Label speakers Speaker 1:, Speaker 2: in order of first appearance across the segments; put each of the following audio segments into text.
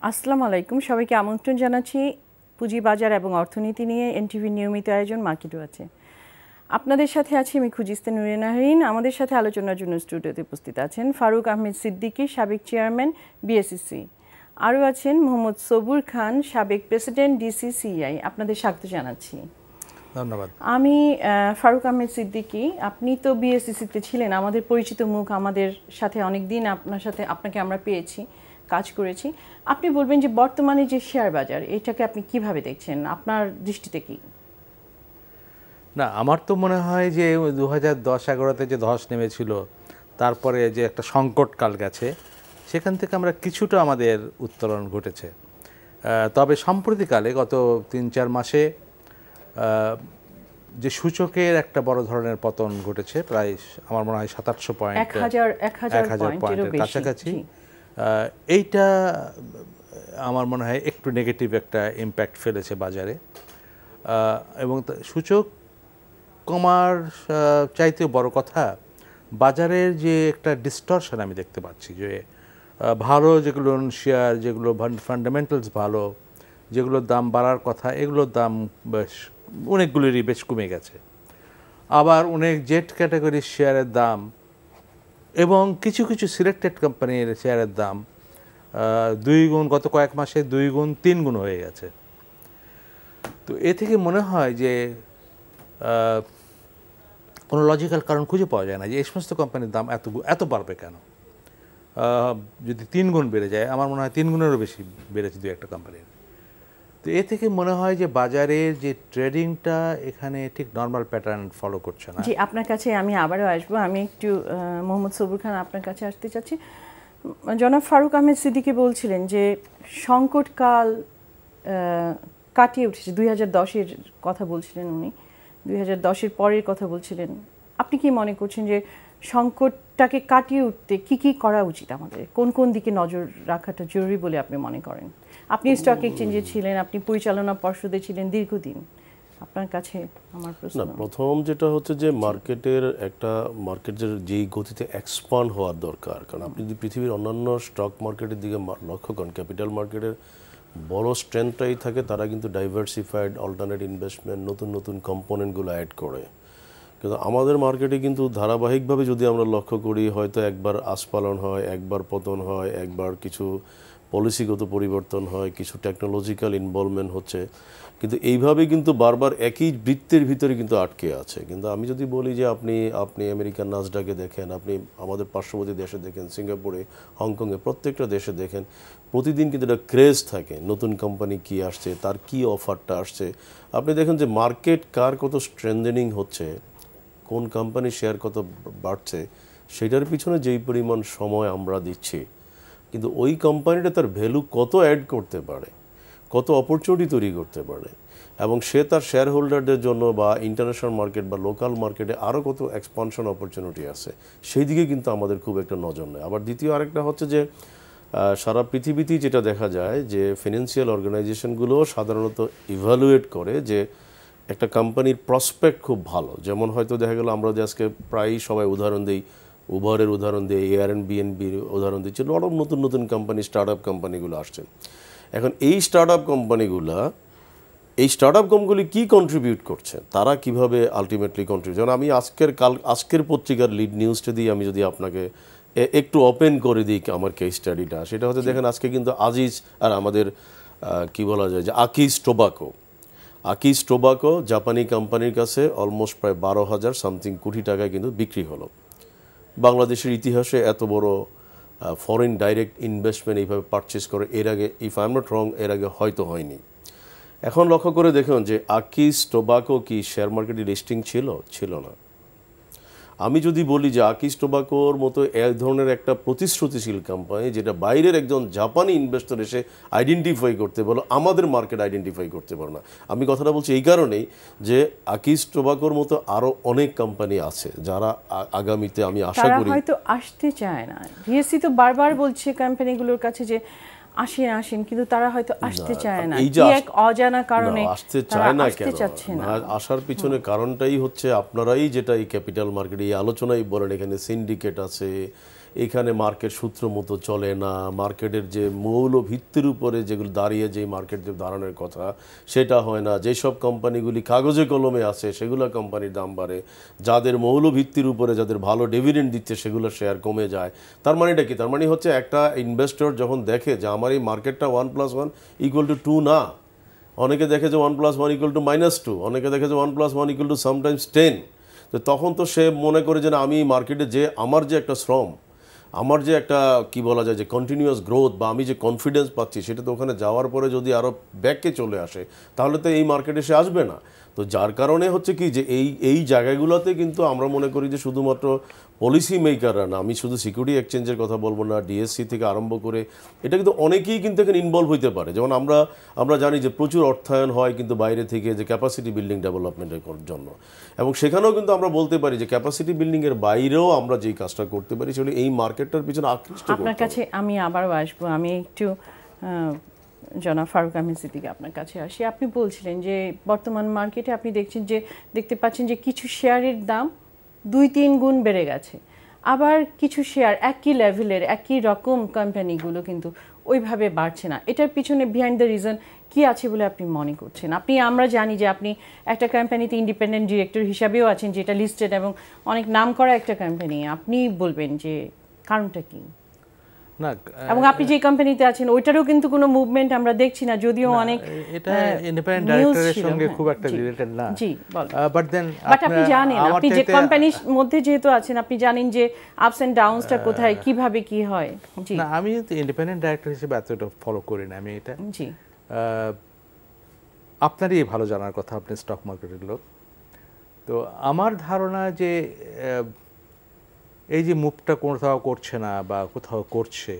Speaker 1: আসসালামু আলাইকুম, সবাইকে আমন্ত্রণ জানাচ্ছি পুঁজিবাজার এবং অর্থনীতি নিয়ে এনটিভির নিয়মিত আয়োজন মার্কেট ওয়াচে। আপনাদের সাথে আছি আমি খুজিস্তা নুরে নাহরিন। আমাদের সাথে আলোচনার জন্য স্টুডিওতে উপস্থিত আছেন ফারুক আহমেদ সিদ্দিকী, সাবেক চেয়ারম্যান বিএসইসি। আরও আছেন মোহাম্মদ সবুর খান, সাবেক প্রেসিডেন্ট ডিসিসিআই। আপনাদের স্বাগত জানাচ্ছি।
Speaker 2: ধন্যবাদ।
Speaker 1: আমি ফারুক আহমেদ সিদ্দিকী। আপনি তো বিএসইসিতে ছিলেন, আমাদের পরিচিত মুখ, আমাদের সাথে অনেক দিন আপনাকে আমরা পেয়েছি, কাজ করেছি। আপনি বলবেন যে বর্তমানে যে শেয়ার বাজার, এটাকে আপনি কিভাবে দেখছেন, আপনার দৃষ্টিতে কি?
Speaker 2: না, আমার তো মনে হয় যে 2010-11-তে যে ধস নেমেছিল, তারপরে যে একটা সংকটকাল গেছে, সেখান থেকে আমরা কিছুটা আমাদের উত্তরণ ঘটেছে। তবে সম্প্রতিকালে গত 3-4 মাসে যে সূচকের একটা বড় ধরনের পতন ঘটেছে, প্রায় আমার মনে হয় 700 পয়েন্ট,
Speaker 1: 1000
Speaker 2: পয়েন্টের কাছাকাছি। এইটা আমার মনে হয় একটু নেগেটিভ একটা ইম্প্যাক্ট ফেলেছে বাজারে, এবং সূচক কমার চাইতেও বড় কথা বাজারের যে একটা ডিস্টরশন আমি দেখতে পাচ্ছি, যে ভালো যেগুলো শেয়ার, যেগুলো ফান্ডামেন্টালস ভালো, যেগুলোর দাম বাড়ার কথা, এগুলোর দাম বেশ অনেকগুলোরই বেশ কমে গেছে। আবার অনেক জেট ক্যাটাগরির শেয়ারের দাম এবং কিছু কিছু সিলেক্টেড কোম্পানির শেয়ারের দাম 2 গুণ, গত কয়েক মাসে 2 গুণ 3 গুণ হয়ে গেছে। তো এ থেকে মনে হয় যে কোনো লজিক্যাল কারণ খুঁজে পাওয়া যায় না যে এই সমস্ত কোম্পানির দাম এত বাড়বে কেন। যদি 3 গুণ বেড়ে যায়, আমার মনে হয় 3 গুণেরও বেশি বেড়েছে 2-1টা কোম্পানির। তো এ থেকে মনে হয় যে বাজারের যে ট্রেডিংটা এখানে ঠিক নর্মাল প্যাটার্ন ফলো করছে না।
Speaker 1: জি, আপনার কাছে আমি আবারও আসবো। আমি একটু মোহাম্মদ সবুর খান আপনার কাছে আসতে চাচ্ছি। জনাব ফারুক আহমেদ সিদ্দিকী বলছিলেন যে সংকটকাল কাটিয়ে উঠেছে, 2010-এর কথা বলছিলেন উনি, 2010-এর পরের কথা বলছিলেন। আপনি কি মনে করছেন যে সংকটটাকে কাটিয়ে উঠতে কি কি করা উচিত, আমাদের কোন কোন দিকে নজর রাখাটা জরুরি বলে আপনি মনে করেন? আপনি স্টক এক্সচেঞ্জে ছিলেন, আপনি পরিচালনা পর্ষদে ছিলেন দীর্ঘদিন, আপনার কাছে আমার প্রশ্ন।
Speaker 3: না, প্রথম যেটা হচ্ছে যে মার্কেটের যেই গতিতে এক্সপান্ড হওয়ার দরকার, কারণ আপনি যদি পৃথিবীর অন্যান্য স্টক মার্কেটের দিকে লক্ষ্য করেন, ক্যাপিটাল মার্কেটের বড় স্ট্রেংথটাই থাকে তারা কিন্তু ডাইভার্সিফাইড অল্টারনেট ইনভেস্টমেন্ট, নতুন নতুন কম্পোনেন্টগুলো অ্যাড করে। কিন্তু আমাদের মার্কেটে কিন্তু ধারাবাহিকভাবে যদি আমরা লক্ষ্য করি, হয়তো একবার আস্ফালন হয়, একবার পতন হয়, একবার কিছু পলিসিগত পরিবর্তন হয়, কিছু টেকনোলজিক্যাল ইনভলভমেন্ট হচ্ছে, কিন্তু এইভাবে কিন্তু বারবার একই বৃত্তের ভিতরে কিন্তু আটকে আছে। কিন্তু আমি যদি বলি যে আপনি আমেরিকার নাসডাকে দেখেন, আপনি আমাদের পার্শ্ববর্তী দেশে দেখেন, সিঙ্গাপুরে, হংকংয়ে, প্রত্যেকটা দেশে দেখেন, প্রতিদিন কিন্তু একটা ক্রেজ থাকে, নতুন কোম্পানি কি আসছে, তার কি অফারটা আসছে। আপনি দেখেন যে মার্কেট কার কত স্ট্রেংথেনিং হচ্ছে, কোন কোম্পানির শেয়ার কত বাড়ছে, সেটার পিছনে যেই পরিমাণ সময় আমরা দিচ্ছি, কিন্তু ওই কোম্পানিটা তার ভ্যালু কত অ্যাড করতে পারে, কত অপরচুনিটি তৈরি করতে পারে, এবং সে তার শেয়ার হোল্ডারদের জন্য বা ইন্টারন্যাশনাল মার্কেট বা লোকাল মার্কেটে আরও কত এক্সপানশন অপরচুনিটি আছে, সেই দিকে কিন্তু আমাদের খুব একটা নজর নেই। আবার দ্বিতীয় আরেকটা হচ্ছে যে সারা পৃথিবীতেই যেটা দেখা যায় যে ফিনান্সিয়াল অর্গানাইজেশনগুলো সাধারণত ইভ্যালুয়েট করে যে একটা কোম্পানির প্রসপেক্ট খুব ভালো। যেমন হয়তো দেখা গেল আমরা যে আজকে প্রায়ই সবাই উদাহরণ দিই, উবারের উদাহরণ দিই, এয়ারবিএনবির উদাহরণ দিচ্ছি, অনেক নতুন নতুন কোম্পানি, স্টার্ট আপ কোম্পানিগুলো আসছে। এখন এই স্টার্ট আপ কোম্পানিগুলি কী কন্ট্রিবিউট করছে, তারা কিভাবে আলটিমেটলি কন্ট্রিবিউট। যেমন আমি আজকের পত্রিকার লিড নিউজটা দিয়ে আমি যদি আপনাকে একটু ওপেন করে দিই আমার কেস স্টাডিটা, সেটা হচ্ছে দেখেন আজকে কিন্তু আজিজ আর আমাদের কি বলা যায় যে আকিজ টোবাকো জাপানি কোম্পানির কাছে অলমোস্ট প্রায় 12,000 সামথিং কোটি টাকায় কিন্তু বিক্রি হলো। বাংলাদেশের ইতিহাসে এত বড় ফরেন ডাইরেক্ট ইনভেস্টমেন্ট এইভাবে পারচেস করে এর আগে, ইফ আই এম নট রং, এর আগে হয়তো হয়নি। এখন লক্ষ্য করে দেখুন যে আকিজ টোবাকো কি শেয়ার মার্কেটে লিস্টিং ছিল না। আমি যদি বলি যে আকিজ টোবাকোর মতো এক ধরনের একটা প্রতিশ্রুতিশীল কোম্পানি, যেটা বাইরের একজন জাপানি ইনভেস্টর এসে আইডেন্টিফাই করতে বলো, আমাদের মার্কেট আইডেন্টিফাই করতে পারো না। আমি কথাটা বলছি এই কারণেই যে আকিজ টোবাকোর মতো আরও অনেক কোম্পানি আছে যারা আগামীতে আমি আশা করি
Speaker 1: হয়তো আসতে চায় না। বিএসসি তো বারবার বলছে কোম্পানিগুলোর কাছে যে আসেন, কিন্তু তারা হয়তো আসতে চায় না, কি এক অজানা কারণে
Speaker 3: আসতে চায় না। কেন আসার পিছনে কারণটাই হচ্ছে আপনারাই যেটা এই ক্যাপিটাল মার্কেট এই আলোচনায় বলেন, এখানে সিন্ডিকেট আছে, এখানে মার্কেট সূত্র মতো চলে না, মার্কেটের যে মৌল ভিত্তির উপরে যেগুলো দাঁড়িয়ে যে মার্কেট যে দাঁড়ানোর কথা সেটা হয় না, যেসব কোম্পানিগুলি কাগজে কলমে আছে সেগুলো কোম্পানির দাম বাড়ে, যাদের মৌল ভিত্তির উপরে যাদের ভালো ডিভিডেন্ড দিচ্ছে সেগুলো শেয়ার কমে যায়। তার মানেটা কি? তার মানে হচ্ছে একটা ইনভেস্টর যখন দেখে যে আমার এই মার্কেটটা 1+1 = 2 না, অনেকে দেখে যে 1+1 = -2, অনেকে দেখে যে 1+1 = sometimes 10, তো তখন তো সে মনে করে যে না, আমি মার্কেটে যে আমার যে একটা শ্রম, আমার যে একটা কি বলা যায় যে কন্টিনিউয়াস গ্রোথ বা আমি যে কনফিডেন্স পাচ্ছি সেটা তো ওখানে যাওয়ার পরে যদি আরও ব্যাকে চলে আসে তাহলে তো এই মার্কেটে সে আসবে না। তো যার কারণে হচ্ছে কি যে এই জায়গাগুলোতে কিন্তু আমরা মনে করি যে শুধুমাত্র পলিসি মেকাররা না, আমি শুধু সিকিউরিটি এক্সচেঞ্জের কথা বলবো না, ডিএসসি থেকে আরম্ভ করে এটা কিন্তু অনেকেই কিন্তু এখানে ইনভলভ হইতে পারে। যেমন আমরা জানি যে প্রচুর অর্থায়ন হয় কিন্তু বাইরে থেকে যে ক্যাপাসিটি বিল্ডিং ডেভেলপমেন্টের জন্য, এবং সেখানেও কিন্তু আমরা বলতে পারি যে ক্যাপাসিটি বিল্ডিংয়ের বাইরেও আমরা যেই কাজটা করতে পারি সেগুলো এই মার্কেটটার পিছনে আকৃষ্ট করতে হবে।
Speaker 1: আপনার কাছে আমি আবারও আসবো, আমি একটু জনাব ফারুক আহমেদ সিদ্দিকী আপনার কাছে আসি। আপনি বলছিলেন যে বর্তমান মার্কেটে আপনি দেখতে পাচ্ছেন যে কিছু শেয়ারের দাম 2-3 গুণ বেড়ে গেছে, আবার কিছু শেয়ার একই লেভেলের একই রকম কোম্পানিগুলো কিন্তু ওইভাবে বাড়ছে না। এটার পিছনে বিহাইন্ড দ্য রিজন কি আছে বলে আপনি মনে করছেন? আমরা জানি যে আপনি একটা কোম্পানিতে ইন্ডিপেন্ডেন্ট ডিরেক্টর হিসাবেও আছেন, যেটা লিস্টেড এবং অনেক নাম করা একটা কোম্পানি। আপনি বলবেন যে কারণটা কি?
Speaker 2: না,
Speaker 1: এবং আপনি যে কোম্পানিতে আছেন ওইটারও কিন্তু কোনো মুভমেন্ট আমরা দেখছি না, যদিও অনেক
Speaker 2: এটা ইন্ডিপেন্ডেন্ট ডাইরেক্টরের সঙ্গে খুব একটা রিলেটেড না।
Speaker 1: জি বল।
Speaker 2: বাট
Speaker 1: আপনি জানেন, আপনি যে কোম্পানির মধ্যে যেহেতু আছেন আপনি জানেন যে আপস এন্ড ডাউনসটা কোথায় কিভাবে কি হয়। জি
Speaker 2: না, আমি ইন্ডিপেন্ডেন্ট ডাইরেক্টর হিসেবে এতটা ফলো করি না আমি এটা।
Speaker 1: জি
Speaker 2: আপনারই ভালো জানার কথা, আপনি স্টক মার্কেটের লোক। তো আমার ধারণা যে এই যে মুভটা কোথাও করছে না বা কোথাও করছে,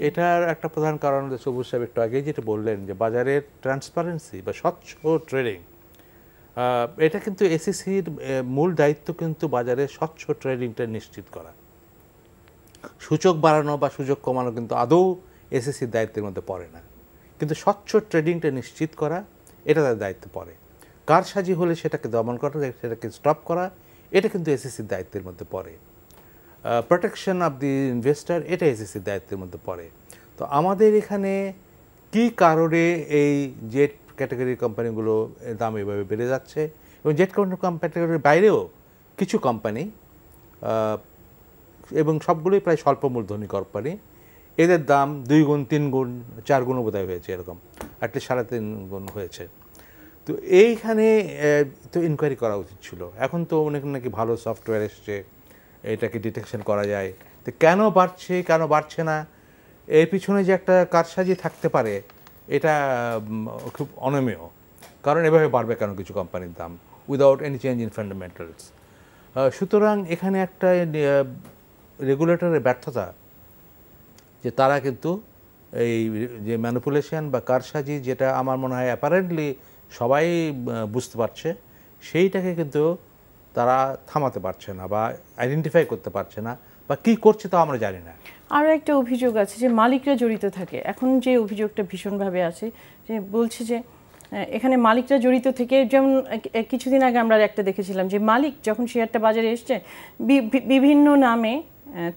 Speaker 2: এটার একটা প্রধান কারণ সবুজ সাহেব একটু আগেই যেটা বললেন যে বাজারের ট্রান্সপারেন্সি বা স্বচ্ছ ট্রেডিং, এটা কিন্তু এসিসির মূল দায়িত্ব কিন্তু বাজারে স্বচ্ছ ট্রেডিংটা নিশ্চিত করা। সূচক বাড়ানো বা সূচক কমানো কিন্তু আদৌ এসিসির দায়িত্বের মধ্যে পড়ে না, কিন্তু স্বচ্ছ ট্রেডিংটা নিশ্চিত করা এটা তার দায়িত্ব পড়ে। কারসাজি হলে সেটাকে দমন করা, সেটাকে স্টপ করা, এটা কিন্তু এসিসির দায়িত্বের মধ্যে পড়ে। প্রোটেকশন অফ দি ইনভেস্টর, এটা এসিসির দায়িত্বের মধ্যে পড়ে। তো আমাদের এখানে কি কারণে এই জেট ক্যাটাগরির কোম্পানিগুলো দাম এভাবে বেড়ে যাচ্ছে, এবং জেট ক্যাটাগরির বাইরেও কিছু কোম্পানি, এবং সবগুলোই প্রায় স্বল্প মূলধনী কোম্পানি, এদের দাম 2 গুণ 3 গুণ 4 গুণও বোধহয় হয়েছে, এরকম অ্যাটলিস্ট 3.5 গুণ হয়েছে। তো এইখানে তো ইনকোয়ারি করা উচিত ছিল। এখন তো অনেক নাকি ভালো সফটওয়্যার এসছে, এটাকে ডিটেকশন করা যায়। তো কেন বাড়ছে কেন বাড়ছে না, এর পিছনে যে একটা কারসাজি থাকতে পারে এটা খুব অনমেয়। কারণ এভাবে বাড়বে কেন কিছু কোম্পানির দাম without any change in fundamentals? সুতরাং এখানে একটা রেগুলেটরের ব্যর্থতা, যে তারা কিন্তু এই যে ম্যানিপুলেশন বা কারসাজি, যেটা আমার মনে হয় অ্যাপারেন্টলি সবাই বুঝতে পারছে, সেইটাকে কিন্তু তারা থামাতে পারছে না বা আইডেন্টিফাই করতে পারছে না, বা কি করছে তা আমরা জানি না।
Speaker 1: আরও একটা অভিযোগ আছে যে মালিকরা জড়িত থাকে। এখন যে অভিযোগটা ভীষণভাবে আছে, যে বলছে যে এখানে মালিকরা জড়িত থেকে, যেমন কিছুদিন আগে আমরা একটা দেখেছিলাম যে মালিক যখন শেয়ারটা বাজারে এসছে বিভিন্ন নামে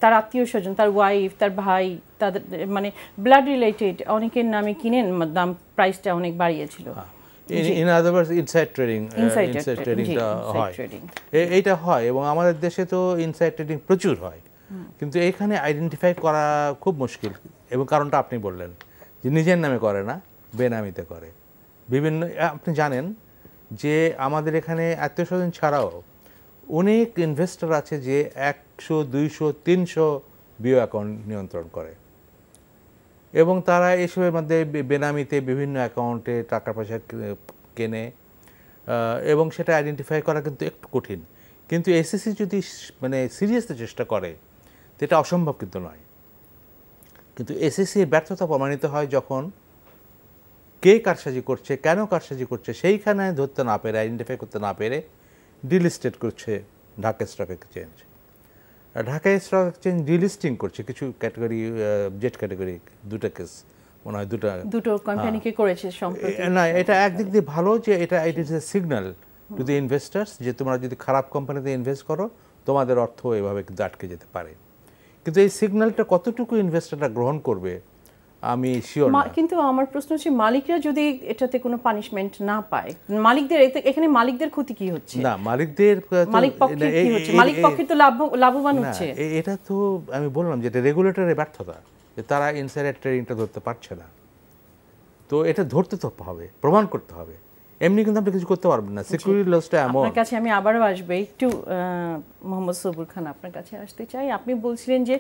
Speaker 1: তার আত্মীয় স্বজন, তার ওয়াইফ, তার ভাই, তাদের মানে ব্লাড রিলেটেড অনেকের নামে কিনেন, দাম প্রাইসটা অনেক বাড়িয়েছিল।
Speaker 2: ইন আদার ওয়ার্ডস ইনসাইড ট্রেডিংটা হয়, এইটা হয়, এবং আমাদের দেশে তো ইনসাইড ট্রেডিং প্রচুর হয়, কিন্তু এইখানে আইডেন্টিফাই করা খুব মুশকিল। এবং কারণটা আপনি বললেন যে নিজের নামে করে না, বেনামিতে করে। বিভিন্ন, আপনি জানেন যে আমাদের এখানে আত্মীয় স্বজন ছাড়াও অনেক ইনভেস্টর আছে যে 100, 200, 300 বিও অ্যাকাউন্ট নিয়ন্ত্রণ করে, এবং তারা এসবের মধ্যে বেনামিতে বিভিন্ন অ্যাকাউন্টে টাকা পয়সা কেনে, এবং সেটা আইডেন্টিফাই করা কিন্তু একটু কঠিন। কিন্তু এসএসসি যদি মানে সিরিয়াসলি চেষ্টা করে তো এটা অসম্ভব কিন্তু নয়। কিন্তু এসএসসির ব্যর্থতা প্রমাণিত হয় যখন কে কারসাজি করছে, কেন কারসাজি করছে সেইখানে ধরতে না পেরে, আইডেন্টিফাই করতে না পেরে ডিলিস্টেড করছে Dhaka stock exchange. Dhaka stock exchange delisting করছে কিছু ক্যাটাগরি, জেট ক্যাটাগরি, দুটো কেস মনে হয়, দুটো
Speaker 1: কোম্পানিকে করেছে সম্প্রতি।
Speaker 2: না, এটা একদিক দিয়ে ভালো যে এটা it is a signal to the investors যে তোমরা যদি খারাপ কোম্পানিতে ইনভেস্ট করো তোমাদের অর্থ এভাবে কিন্তু আটকে যেতে পারে। কিন্তু এই সিগন্যালটা কতটুকু ইনভেস্টররা গ্রহণ করবে আমি শিওর না।
Speaker 1: কিন্তু আমার প্রশ্ন হচ্ছে মালিকরা যদি এটাতে কোনো পানিশমেন্ট না পায়, মালিকদের এখানে মালিকদের ক্ষতি কি হচ্ছে?
Speaker 2: না, মালিকদের
Speaker 1: মালিক পক্ষের কি হচ্ছে? মালিক পক্ষের তো লাভবান হচ্ছে।
Speaker 2: এটা তো আমি বললাম যে এটা রেগুলেটরের ব্যর্থতা, যে তারা ইনসাইডার ট্রেডিংটা ধরতে পারছে না। তো এটা ধরতে তো হবে, প্রমাণ করতে হবে, এমনি কিন্তু আপনি কিছু করতে পারবেন না। সিকিউরিটি লসটা এমন।
Speaker 1: আপনার কাছে আমি আবারও আসবো, একটু মোহাম্মদ সবুর খান আপনার কাছে আসতে চাই। আপনি বলছিলেন যে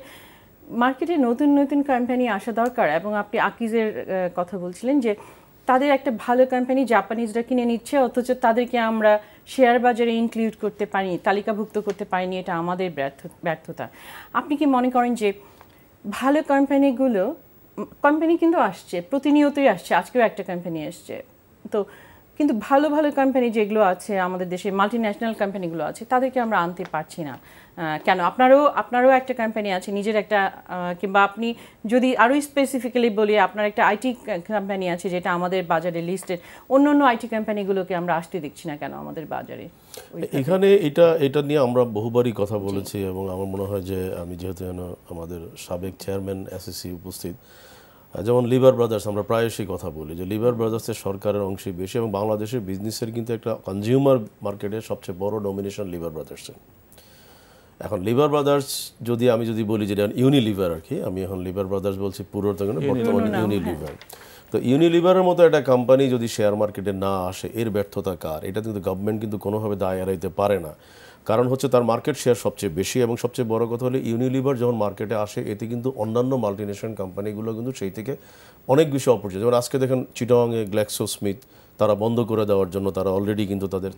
Speaker 1: মার্কেটে নতুন নতুন কোম্পানি আসা দরকার, এবং আপনি আকিজের কথা বলছিলেন যে তাদের একটা ভালো কোম্পানি জাপানিজরা কিনে নিচ্ছে, অথচ তাদেরকে আমরা শেয়ার বাজারে ইনক্লুড করতে পারিনি, তালিকাভুক্ত করতে পারিনি, এটা আমাদের ব্যর্থতা। আপনি কি মনে করেন যে ভালো কোম্পানি কিন্তু আসছে, প্রতিনিয়তই আসছে, আজকেও একটা কোম্পানি আসছে, তো কিন্তু ভালো ভালো কোম্পানি যেগুলো আছে আমাদের দেশে, মাল্টি ন্যাশনাল কোম্পানিগুলো আছে, তাদেরকে আমরা আনতে পারছি না কেন? আপনারও একটা কোম্পানি আছে নিজের একটা, কিংবা আপনি যদি আরও স্পেসিফিক্যালি বলি, আপনার একটা আইটি কোম্পানি আছে যেটা আমাদের বাজারে লিস্টেড, অন্য আইটি কোম্পানিগুলোকে আমরা আসতে দেখছি না কেন আমাদের বাজারে?
Speaker 3: এখানে এটা নিয়ে আমরা বহুবারই কথা বলেছি, এবং আমার মনে হয় যে আমি যেহেতু আমাদের সাবেক চেয়ারম্যান এসএসসি উপস্থিত, যেমন লিভার ব্রাদার্স, আমরা প্রায়শই কথা বলি যে লিভার ব্রাদার্সের সরকারের অংশই বেশি, এবং বাংলাদেশের বিজনেসের কিন্তু একটা কনজিউমার মার্কেটের সবচেয়ে বড় ডমিনেশন লিভার ব্রাদার্সের। এখন লিভার ব্রাদার্স আমি যদি বলি যেটা ইউনিলিভার আর কি, আমি এখন লিভার ব্রাদার্স বলছি পুরোটা বর্তমানে ইউনিলিভার। তো ইউনিলিভারের মতো একটা কোম্পানি যদি শেয়ার মার্কেটে না আসে, এর ব্যর্থতা কার? এটা কিন্তু গভর্নমেন্ট কিন্তু কোনোভাবে দায় এড়াইতে পারে না, কারণ হচ্ছে তার মার্কেট শেয়ার সবচেয়ে বেশি, এবং সবচেয়ে বড় কথা হলো ইউনিলিভার যখন মার্কেটে আসে, এতে কিন্তু অন্যান্য মাল্টিনেশনাল কোম্পানিগুলো কিন্তু সেই থেকে অনেক বেশি অপরচুনিটি। যেমন আজকে দেখেন চিটাগংয়ে গ্ল্যাক্সোস্মিথ তারা বন্ধ করে দেওয়ার জন্য তারা অলরেডি কিন্তু তাদের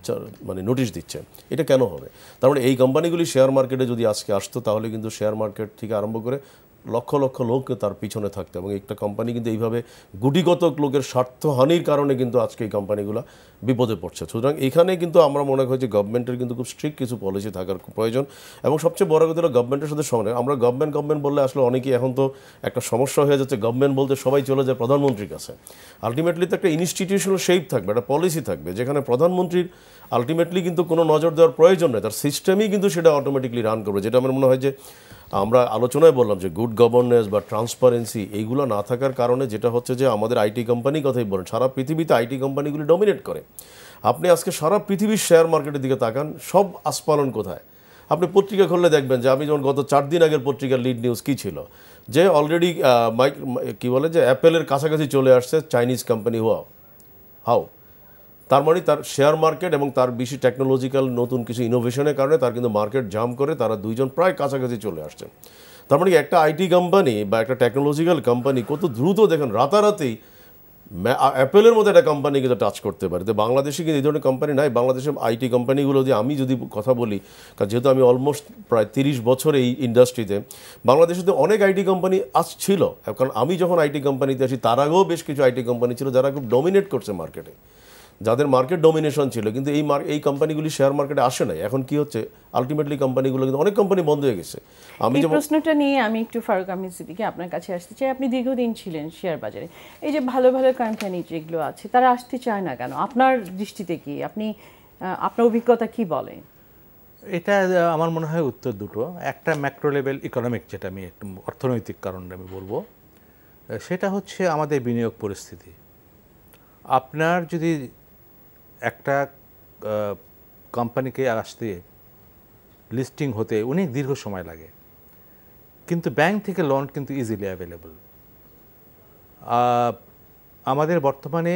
Speaker 3: নোটিশ দিচ্ছে। এটা কেন হবে? তার মানে এই কোম্পানিগুলি শেয়ার মার্কেটে যদি আজকে আসতো, তাহলে কিন্তু শেয়ার মার্কেট থেকে আরম্ভ করে লক্ষ লক্ষ লোক তার পিছনে থাকতে, এবং একটা কোম্পানি কিন্তু এইভাবে গুটিগত লোকের স্বার্থহানির কারণে কিন্তু আজকে এই কোম্পানিগুলো বিপদে পড়ছে। সুতরাং এখানে কিন্তু আমরা মনে করি যে গভর্নমেন্টের কিন্তু খুব স্ট্রিক্ট কিছু পলিসি থাকার প্রয়োজন, এবং সবচেয়ে বড় কথা হলো গভর্নমেন্টের সাথে সঙ্গে আমরা গভর্নমেন্ট বললে আসলে অনেকেই এখন তো একটা সমস্যা হয়ে যাচ্ছে, গভর্নমেন্ট বলতে সবাই চলে যায় প্রধানমন্ত্রীর কাছে। আলটিমেটলি তো একটা ইনস্টিটিউশনাল শেপ থাকবে, একটা পলিসি থাকবে, যেখানে প্রধানমন্ত্রীর আলটিমেটলি কিন্তু কোনো নজর দেওয়ার প্রয়োজন নেই, তার সিস্টেমই কিন্তু সেটা অটোমেটিকলি রান করবে। যেটা আমার মনে হয় যে আমরা আলোচনায় বললাম যে গুড গভর্নেন্স বা ট্রান্সপারেন্সি এইগুলো না থাকার কারণে যেটা হচ্ছে যে আমাদের আইটি কোম্পানির কথাই বলেন, সারা পৃথিবীতে আইটি কোম্পানিগুলি ডমিনেট করে। আপনি আজকে সারা পৃথিবীর শেয়ার মার্কেটের দিকে তাকান, সব আস্ফালন কোথায়? আপনি পত্রিকা খুললে দেখবেন যে আমি যেমন গত 4 দিন আগের পত্রিকার লিড নিউজ কী ছিল, যে অলরেডি কি বলে যে অ্যাপেলের কাছাকাছি চলে আসছে চাইনিজ কোম্পানি হাও। তার মানে তার শেয়ার মার্কেট এবং তার বেশি টেকনোলজিক্যাল নতুন কিছু ইনোভেশনের কারণে তার কিন্তু মার্কেট জাম করে তারা দুইজন প্রায় কাছাকাছি চলে আসছে। তার মানে একটা আইটি কোম্পানি বা একটা টেকনোলজিক্যাল কোম্পানি কত দ্রুত দেখেন রাতারাতি অ্যাপেলের মতো একটা কোম্পানি কিন্তু টাচ করতে পারে। তো বাংলাদেশে কিন্তু এই ধরনের কোম্পানি নাই। বাংলাদেশের আইটি কোম্পানিগুলো আমি যদি কথা বলি, কারণ যেহেতু আমি অলমোস্ট প্রায় 30 বছর এই ইন্ডাস্ট্রিতে, বাংলাদেশে তো অনেক আইটি কোম্পানি ছিল, কারণ আমি যখন আইটি কোম্পানিতে আসি তার আগেও বেশ কিছু আইটি কোম্পানি ছিল যারা খুব ডমিনেট করছে মার্কেটে, যাদের মার্কেট ডমিনেশন ছিল, কিন্তু এই কোম্পানিগুলি শেয়ার মার্কেটে আসে নাই। এখন কি হচ্ছে, আলটিমেটলি কোম্পানিগুলো কিন্তু অনেক কোম্পানি বন্ধ হয়ে গেছে।
Speaker 1: আমি যে প্রশ্নটা নিয়ে আমি একটু ফারুক আহমেদ সিদ্দিকী আপনার কাছে আসতে চাই। আপনি দীর্ঘদিন ছিলেন শেয়ার বাজারে, এই যে ভালো ভালো কোম্পানি যেগুলো আছে তারা আসতে চায় না কেন? আপনার দৃষ্টিতে কি, আপনার অভিজ্ঞতা কি বলে?
Speaker 2: এটা আমার মনে হয় উত্তর দুটো। একটা ম্যাক্রো লেভেল ইকোনমিক, যেটা আমি একটু অর্থনৈতিক কারণে আমি বলবো, সেটা হচ্ছে আমাদের বিনিয়োগ পরিস্থিতি। আপনার যদি একটা কোম্পানিকে আসতে লিস্টিং হতে অনেক দীর্ঘ সময় লাগে, কিন্তু ব্যাংক থেকে লোন কিন্তু ইজিলি অ্যাভেলেবল। আমাদের বর্তমানে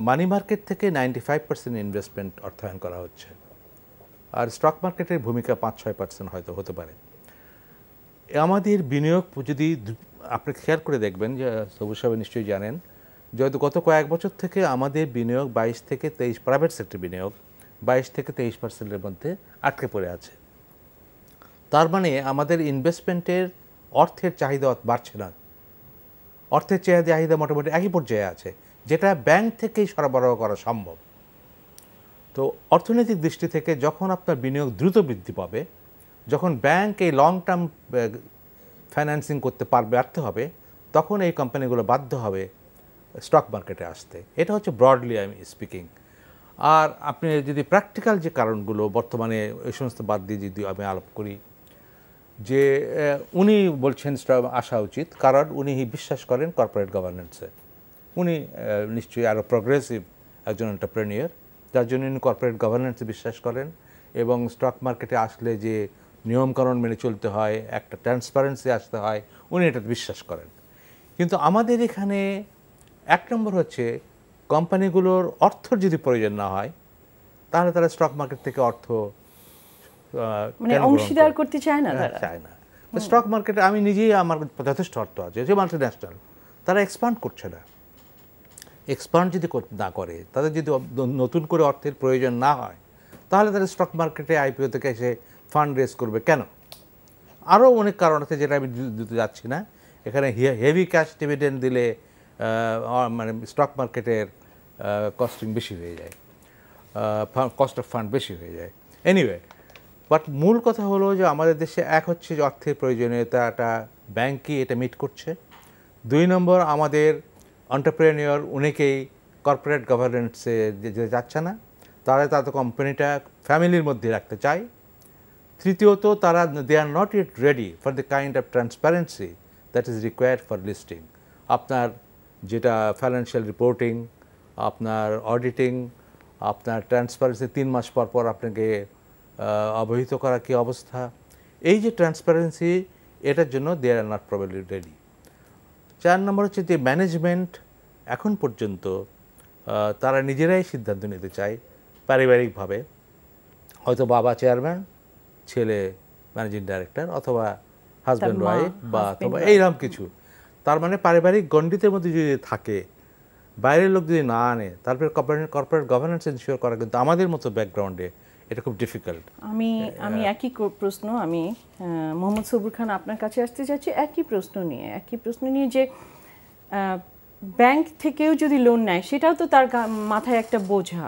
Speaker 2: মানি মার্কেট থেকে 95% ইনভেস্টমেন্ট অর্থায়ন করা হচ্ছে, আর স্টক মার্কেটের ভূমিকা 5-6% হয়তো হতে পারে। আমাদের বিনিয়োগ যদি আপনি খেয়াল করে দেখবেন, যে সবুজ সাহেব নিশ্চয়ই জানেন, যেহেতু গত কয়েক বছর থেকে আমাদের বিনিয়োগ 22 থেকে 23, প্রাইভেট সেক্টর বিনিয়োগ 22 থেকে 23%-এর মধ্যে আটকে পড়ে আছে। তার মানে আমাদের ইনভেস্টমেন্টের অর্থের চাহিদা বাড়ছে না, অর্থের চাহিদা মোটামুটি একই পর্যায়ে আছে, যেটা ব্যাংক থেকেই সরবরাহ করা সম্ভব। তো অর্থনৈতিক দৃষ্টি থেকে যখন আপনার বিনিয়োগ দ্রুত বৃদ্ধি পাবে, যখন ব্যাংক এই লং টার্ম ফাইন্যান্সিং করতে ব্যর্থ হবে, তখন এই কোম্পানিগুলো বাধ্য হবে স্টক মার্কেটে আসতে। এটা হচ্ছে ব্রডলি আমি স্পিকিং। আর আপনি যদি প্র্যাকটিক্যাল যে কারণগুলো বর্তমানে এই সমস্ত বাদ দিয়ে যদি আমি আলাপ করি, যে উনি বলছেন আসা উচিত, কারণ উনি বিশ্বাস করেন কর্পোরেট গভর্নেন্সে। উনি নিশ্চয়ই আরও প্রগ্রেসিভ একজন এন্টারপ্রেনিয়র, যার জন্য উনি কর্পোরেট গভর্নেন্সে বিশ্বাস করেন এবং স্টক মার্কেটে আসলে যে নিয়মকানুন মেনে চলতে হয়, একটা ট্রান্সপারেন্সি আসতে হয়, উনি এটা বিশ্বাস করেন। কিন্তু আমাদের এখানে এক নম্বর হচ্ছে কোম্পানিগুলোর অর্থর যদি প্রয়োজন না হয় তাহলে তারা স্টক মার্কেট থেকে অর্থ
Speaker 1: মানে অংশীদার করতে চায় না,
Speaker 2: চায় না। স্টক মার্কেটে আমি নিজেই, আমার যথেষ্ট অর্থ আছে, যে মাল্টিন্যাশনাল তারা এক্সপান্ড করছে না। এক্সপান্ড যদি না করে, তাদের যদি নতুন করে অর্থের প্রয়োজন না হয়, তাহলে তারা স্টক মার্কেটে আইপিও থেকে এসে ফান্ড রেজ করবে কেন? আরও অনেক কারণ আছে যেটা আমি দিতে যাচ্ছি না এখানে। হেভি ক্যাশ ডিভিডেন্ড দিলে মানে স্টক মার্কেটের কস্টিং বেশি হয়ে যায়, কস্ট অফ ফান্ড বেশি হয়ে যায়। এনিওয়ে, বাট মূল কথা হলো যে আমাদের দেশে এক হচ্ছে যে অর্থের প্রয়োজনীয়তাটা ব্যাংকই এটা মিট করছে। 2 নম্বর, আমাদের এন্টারপ্রেনিয়র অনেকেই কর্পোরেট গভর্নেন্সে যেতে যাচ্ছে না, তারা তাদের কোম্পানিটা ফ্যামিলির মধ্যে রাখতে চায়। তৃতীয়ত, তারা they are not yet ready for the kind of transparency that is required for listing. আপনার যেটা ফাইন্যান্সিয়াল রিপোর্টিং, আপনার অডিটিং, আপনার ট্রান্সপারেন্সি 3 মাস পর পর আপনাকে অবহিত করা কী অবস্থা, এই যে ট্রান্সপারেন্সি, এটার জন্য দে আর নট প্রবাবলি রেডি। 4 নম্বর হচ্ছে যে ম্যানেজমেন্ট এখন পর্যন্ত তারা নিজেরাই সিদ্ধান্ত নিতে চায় পারিবারিকভাবে, হয়তো বাবা চেয়ারম্যান, ছেলে ম্যানেজিং ডাইরেক্টর, অথবা হাজব্যান্ড ওয়াইফ, বা অথবা এইরকম কিছু। তার মানে পারিবারিক গণ্ডিতের মধ্যে যদি থাকে, বাইরের লোক যদি না আনে, তারপরে কর্পোরেট গভর্নেন্স এনশিওর করা কিন্তু আমাদের মতো ব্যাকগ্রাউন্ডে এটা খুব ডিফিকাল্ট।
Speaker 1: আমি একই প্রশ্ন, আমি মোহাম্মদ সবুর খান আপনার কাছে আসতে চাচ্ছি একই প্রশ্ন নিয়ে যে ব্যাংক থেকেও যদি লোন নেয় সেটাও তো তার মাথায় একটা বোঝা,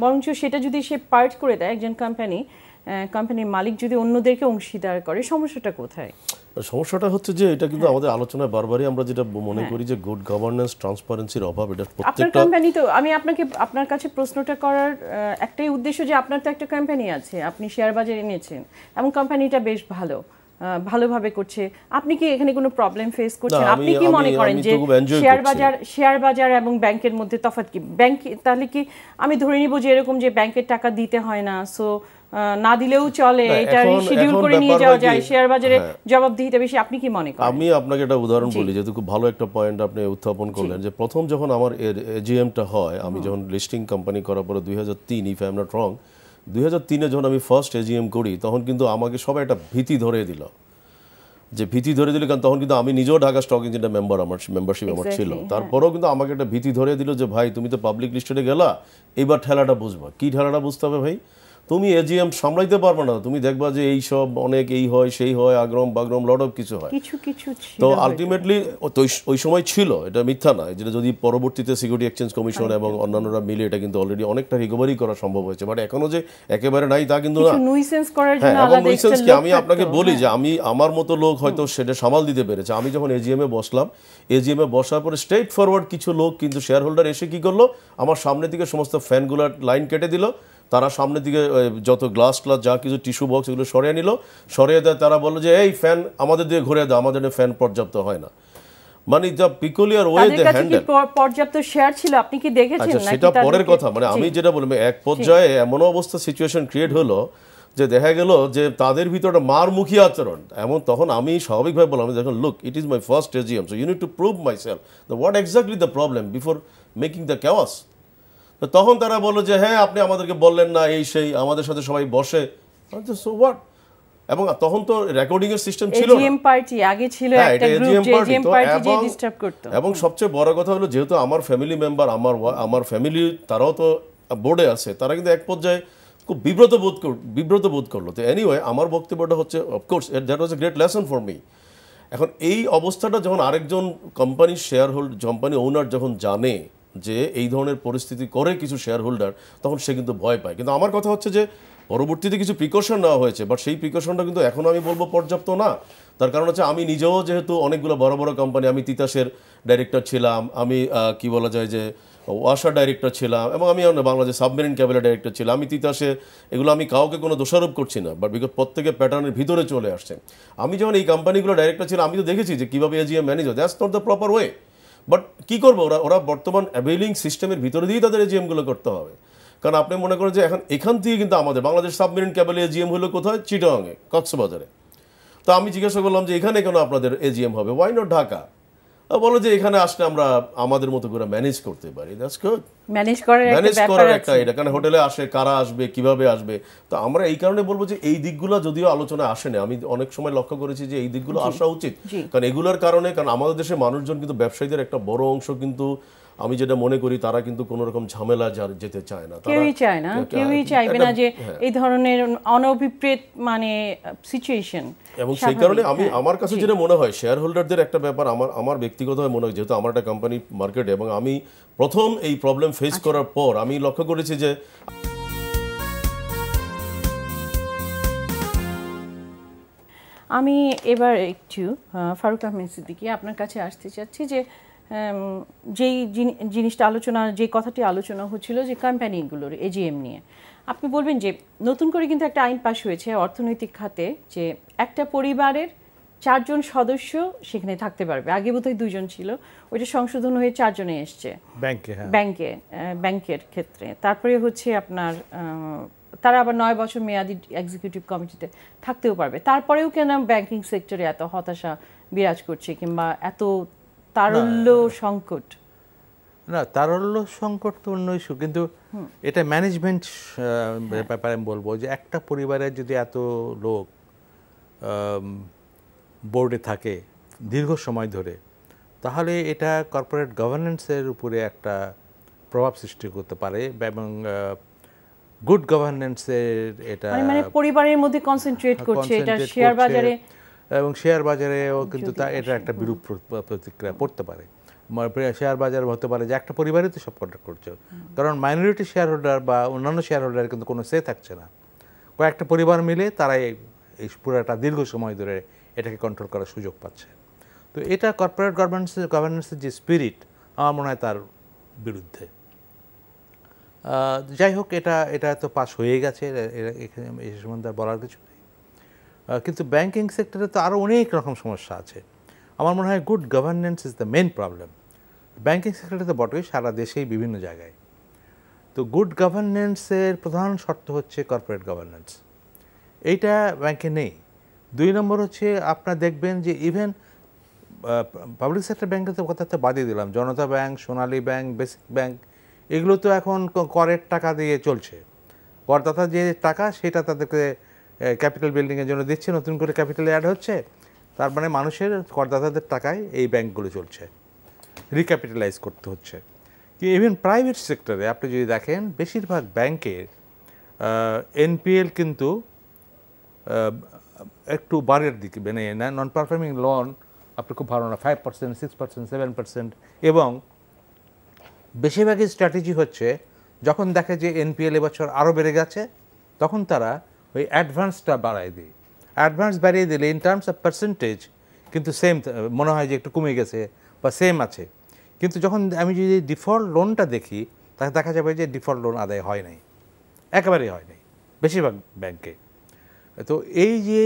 Speaker 1: বরঞ্চ সেটা যদি সে পার্ট করে দেয়, একজন কোম্পানির মালিক যদি অন্যদেরকে অংশীদার করে, সমস্যাটা কোথায়?
Speaker 3: সমস্যাটা হচ্ছে যে এটা কিন্তু আমাদের আলোচনায় বারবারই আমরা যেটা মনে করি যে গুড গভর্নেন্স, ট্রান্সপারেন্সির অভাব। এটা প্রত্যেকটা
Speaker 1: কোম্পানি তো, আমি আপনার কাছে প্রশ্নটা করার একটাই উদ্দেশ্য যে আপনার তো একটা কোম্পানি আছে, আপনি শেয়ার বাজারে এনেছেন এবং কোম্পানিটা বেশ ভালোভাবে করছে, আপনি কি এখানে কোনো প্রবলেম ফেস করছেন? আপনি কি মনে করেন যে শেয়ার বাজার এবং ব্যাংকের মধ্যে তফাৎ কি? ব্যাংক তাহলে কি আমি ধরে নিব যে এরকম যে ব্যাংকের টাকা দিতে হয় না, সো না দিলেও চলে, এটা শিডিউল করে নিয়ে যাওয়া যায়, শেয়ার বাজারে জবাবদিহিতা বেশি, আপনি কি মনে করেন?
Speaker 3: আমি আপনাকে একটা উদাহরণ বলি, যেহেতু খুব ভালো একটা পয়েন্ট আপনি উত্থাপন করলেন, যে প্রথম যখন আমার এজিএমটা হয়, আমি যখন লিস্টিং কোম্পানি করার পরে 2003, if I am not wrong, 2003-এ যখন আমি ফার্স্ট এজিএম করি, তখন কিন্তু আমাকে সবাই একটা ভীতি ধরে দিল, কারণ তখন কিন্তু আমি নিজেও ঢাকা স্টক এক্সচেঞ্জের মেম্বার, আমার মেম্বারশিপ আমার ছিল। তারপরেও কিন্তু আমাকে একটা ভীতি ধরে দিল যে ভাই তুমি তো পাবলিক লিস্টেডে গেলা, এবার ঠেলাটা বুঝবা। কি ঠেলাটা বুঝতে হবে ভাই? তুমি এজিএম সামলাইতে পারবে না, তুমি দেখবা যে এই সব অনেক এই হয় সেই হয়, আগ্রম বাগ্রম লট অফ কিছু হয়। তো আলটিমেটলি ওই সময় ছিল, এটা মিথ্যা না, যেটা যদি পরবর্তীতে সিকিউরিটি এক্সচেঞ্জ কমিশন এবং অন্যান্যরা মিলে এটা কিন্তু অলরেডি অনেকটা রিকভারি করা সম্ভব হয়েছে, বাট এখনো যে একেবারে নাই তা কিন্তু না। এবং নুইসেন্স কি, আমি আপনাকে বলি যে আমি আমার মতো লোক হয়তো সেটা সামাল দিতে পেরেছে। আমি যখন এজিএমে বসলাম, এজিএমে বসার পরে স্ট্রেট ফরওয়ার্ড কিছু লোক কিন্তু শেয়ার হোল্ডার এসে কি করলো, আমার সামনে থেকে সমস্ত ফ্যানগুলোর লাইন কেটে দিল, তারা সামনের দিকে যত গ্লাস যা কিছু টিস্যু বক্স এগুলো সরিয়ে দেয়, তারা বললো যে এই ফ্যান আমাদের দিকে ঘুরে দাও, আমাদের ফ্যান পর্যাপ্ত হয় না। মানে যা পিকুলিয়ার ওয়ে দে হ্যান্ডেল।
Speaker 1: পর্যাপ্ত শেয়ার ছিল, আপনি কি দেখেছেন?
Speaker 3: আচ্ছা, সেটা পরের কথা। মানে আমি যেটা বলবো, এক পর্যায়ে এমন অবস্থা সিচুয়েশন ক্রিয়েট হলো যে দেখা গেল যে তাদের ভিতরে মারমুখী আচরণ এমন। তখন আমি স্বাভাবিকভাবে বললাম, দেখুন look, it is my first AGM, so you need to prove myself what exactly the problem before making the chaos. তখন তারা বললো যে হ্যাঁ আপনি আমাদেরকে বললেন না, এই সেই, আমাদের সাথে সবাই বসে, সো হোয়াট। এবং তখন তো রেকর্ডিং এর সিস্টেম ছিল না,
Speaker 1: এজিএম পার্টি আগে ছিল একটা গ্রুপ, যে এজিএম পার্টি যে ডিস্টার্ব করত।
Speaker 3: এবং সবচেয়ে বড় কথা হলো, যেহেতু আমার ফ্যামিলি মেম্বার, আমার ফ্যামিলি তারাও তো বোর্ডে আছে, তারা কিন্তু এক পর্যায়ে খুব বিব্রত বোধ করলো। তো এনিওয়ে, আমার বক্তব্যটা হচ্ছে, of course that was a great lesson for me. এখন এই অবস্থাটা যখন আরেকজন কোম্পানির কোম্পানি ওনার যখন জানে যে এই ধরনের পরিস্থিতি করে কিছু শেয়ার হোল্ডার, তখন সে কিন্তু ভয় পায়। কিন্তু আমার কথা হচ্ছে যে পরবর্তীতে কিছু প্রিকশন নেওয়া হয়েছে, বাট সেই প্রিকশনটা কিন্তু এখনও আমি বলবো পর্যাপ্ত না। তার কারণ হচ্ছে আমি নিজেও যেহেতু অনেকগুলো বড় বড় কোম্পানি, আমি তিতাসের ডাইরেক্টর ছিলাম, আমি কি বলা যায় যে ওয়াসার ডাইরেক্টর ছিলাম, এবং আমি বাংলাদেশ সাবমেরিন ক্যাবেলের ডাইরেক্টর ছিলাম। আমি তিতাসে, এগুলো আমি কাউকে কোনো দোষারোপ করছি না, বাট বিকজ প্রত্যেকের প্যাটার্নের ভিতরে চলে আসছে। আমি যখন এই কোম্পানিগুলো ডাইরেক্টর ছিলাম, আমি তো দেখেছি যে কীভাবে এজিএম ম্যানেজ হয়, that's not the proper way. But কী করবো, ওরা বর্তমান অ্যাভেলিং সিস্টেমের ভিতরে দিয়েই তাদের এজিএমগুলো করতে হবে। কারণ আপনি মনে করেন যে এখান থেকে কিন্তু আমাদের বাংলাদেশ সাবমেরিন ক্যাবেল এজিএম হলো কোথায়? চিটাগাংয়ে, কক্সবাজারে। তো আমি জিজ্ঞাসা করলাম যে এখানে কেন আপনাদের এজিএম হবে, ওয়াই নট ঢাকা? বলো যে এখানে আসলে আমরা আমাদের মতো করে ম্যানেজ করতে পারি। দ্যাটস গুড,
Speaker 1: ম্যানেজ করার
Speaker 3: একটা এটা, কারণ হোটেলে আসে, কারা আসবে, কিভাবে আসবে। তো আমরা এই কারণে বলবো যে এই দিকগুলো যদিও আলোচনায় আসে না, আমি অনেক সময় লক্ষ্য করেছি যে এই দিকগুলো আসা উচিত। কারণ এগুলোর কারণে, কারণ আমাদের দেশের মানুষজন কিন্তু, ব্যবসায়ীদের একটা বড় অংশ কিন্তু, আমি যেটা মনে করি, তারা কিন্তু কোনো রকম ঝামেলা যেতে চায় না।
Speaker 1: কেউই চায় না, কেউই চাইবে না যে এই ধরনের অনভিপ্রেত মানে সিচুয়েশন।
Speaker 3: এবং সেই কারণে আমার কাছে যেটা মনে হয়, শেয়ার হোল্ডারদের একটা ব্যাপার আমার ব্যক্তিগতভাবে মনে হয়, যেহেতু আমার একটা কোম্পানি মার্কেটে, এবং আমি প্রথম এই প্রবলেম ফেস করার পর আমি লক্ষ্য করেছি যে
Speaker 1: আমি এবার একটু ফারুক আহমেদ সিদ্দিকী আপনার কাছে আসতে চাচ্ছি যে যেই জিনিসটা যে কথাটি আলোচনা হচ্ছিল যে কোম্পানিগুলোর এজিএম নিয়ে, আপনি বলবেন যে নতুন করে কিন্তু একটা আইন পাশ হয়েছে অর্থনৈতিক খাতে, যে একটা পরিবারের 4 জন সদস্য সেখানে থাকতে পারবে। আগে বোধহয় 2 জন ছিল, ওইটা সংশোধন হয়ে 4 জনে এসছে ব্যাংকের ক্ষেত্রে। তারপরে হচ্ছে আপনার তারা আবার 9 বছর মেয়াদি এক্সিকিউটিভ কমিটিতে থাকতেও পারবে। তারপরেও কেন ব্যাংকিং সেক্টরে এত হতাশা বিরাজ করছে, কিংবা এত তারল্য সংকট?
Speaker 2: না, তারল্য সংকট তো অন্য ইস্যু, কিন্তু এটা ম্যানেজমেন্ট ব্যাপারে আমি বলবো যে একটা পরিবারের যদি এত লোক বোর্ডে থাকে দীর্ঘ সময় ধরে, তাহলে এটা কর্পোরেট গভর্নেন্সের উপরে একটা প্রভাব সৃষ্টি করতে পারে, এবং গুড গভর্নেন্সের এটা
Speaker 1: মানে পরিবারের মধ্যে কনসেন্ট্রেট করছে, এটা শেয়ার বাজারে,
Speaker 2: এবং শেয়ার বাজারেও কিন্তু এটা একটা বিরূপ প্রতিক্রিয়া পড়তে পারে। শেয়ার বাজার হতে পারে যে একটা পরিবারই তো সব কন্ট্রোল করছে, কারণ মাইনরিটি শেয়ার হোল্ডার বা অন্যান্য শেয়ার হোল্ডারের কিন্তু কোনো সে থাকছে না। কয়েকটা পরিবার মিলে তারা এই পুরোটা দীর্ঘ সময় ধরে এটাকে কন্ট্রোল করার সুযোগ পাচ্ছে। তো এটা কর্পোরেট গভর্নেন্সের যে স্পিরিট, আমার মনে হয় তার বিরুদ্ধে। যাই হোক, এটা তো পাস হয়ে গেছে, এখানে এই সম্বন্ধে বলার কিছু নেই। কিন্তু ব্যাংকিং সেক্টরে তো আরও অনেক রকম সমস্যা আছে। আমার মনে হয় good governance is the main problem. Banking সেক্টরে তো বটেই, সারা দেশেই বিভিন্ন জায়গায়। তো গুড গভর্নেন্সের প্রধান শর্ত হচ্ছে কর্পোরেট গভর্নেন্স, এইটা ব্যাংকে নেই। 2 নম্বর হচ্ছে আপনারা দেখবেন যে ইভেন পাবলিক সেক্টর ব্যাংকের তো কথা তো বাদই দিলাম, জনতা ব্যাংক, সোনালী ব্যাংক, বেসিক ব্যাংক, এগুলো তো এখন করের টাকা দিয়ে চলছে। করদাতা যে টাকা সেটা তাদেরকে ক্যাপিটাল বিল্ডিংয়ের জন্য দিচ্ছে, নতুন করে ক্যাপিটাল অ্যাড হচ্ছে, তার মানে মানুষের করদাতাদের টাকায় এই ব্যাংকগুলো চলছে, রিক্যাপিটালাইজ করতে হচ্ছে। কি ইভেন প্রাইভেট সেক্টরে আপনি যদি দেখেন, বেশিরভাগ ব্যাংকের এনপিএল কিন্তু একটু বাড়ির দিকে বেনে না, নন পারফর্মিং লোন আপনি খুব ভালো না, 5%, 6%, 7%, এবং বেশিরভাগই স্ট্র্যাটেজি হচ্ছে যখন দেখে যে এনপিএল এবছর আরও বেড়ে গেছে, তখন তারা ওই অ্যাডভান্সটা বাড়ায় দেয়। অ্যাডভান্স বাড়িয়ে দিলে ইন টার্মস অফ পার্সেন্টেজ কিন্তু সেম মনে হয় যে একটু কমে গেছে বা সেম আছে, কিন্তু যখন আমি যদি ডিফল্ট লোনটা দেখি, তাকে দেখা যাবে যে ডিফল্ট লোন আদায় হয় নাই, একেবারেই হয় নাই বেশিরভাগ ব্যাংকে। তো এই যে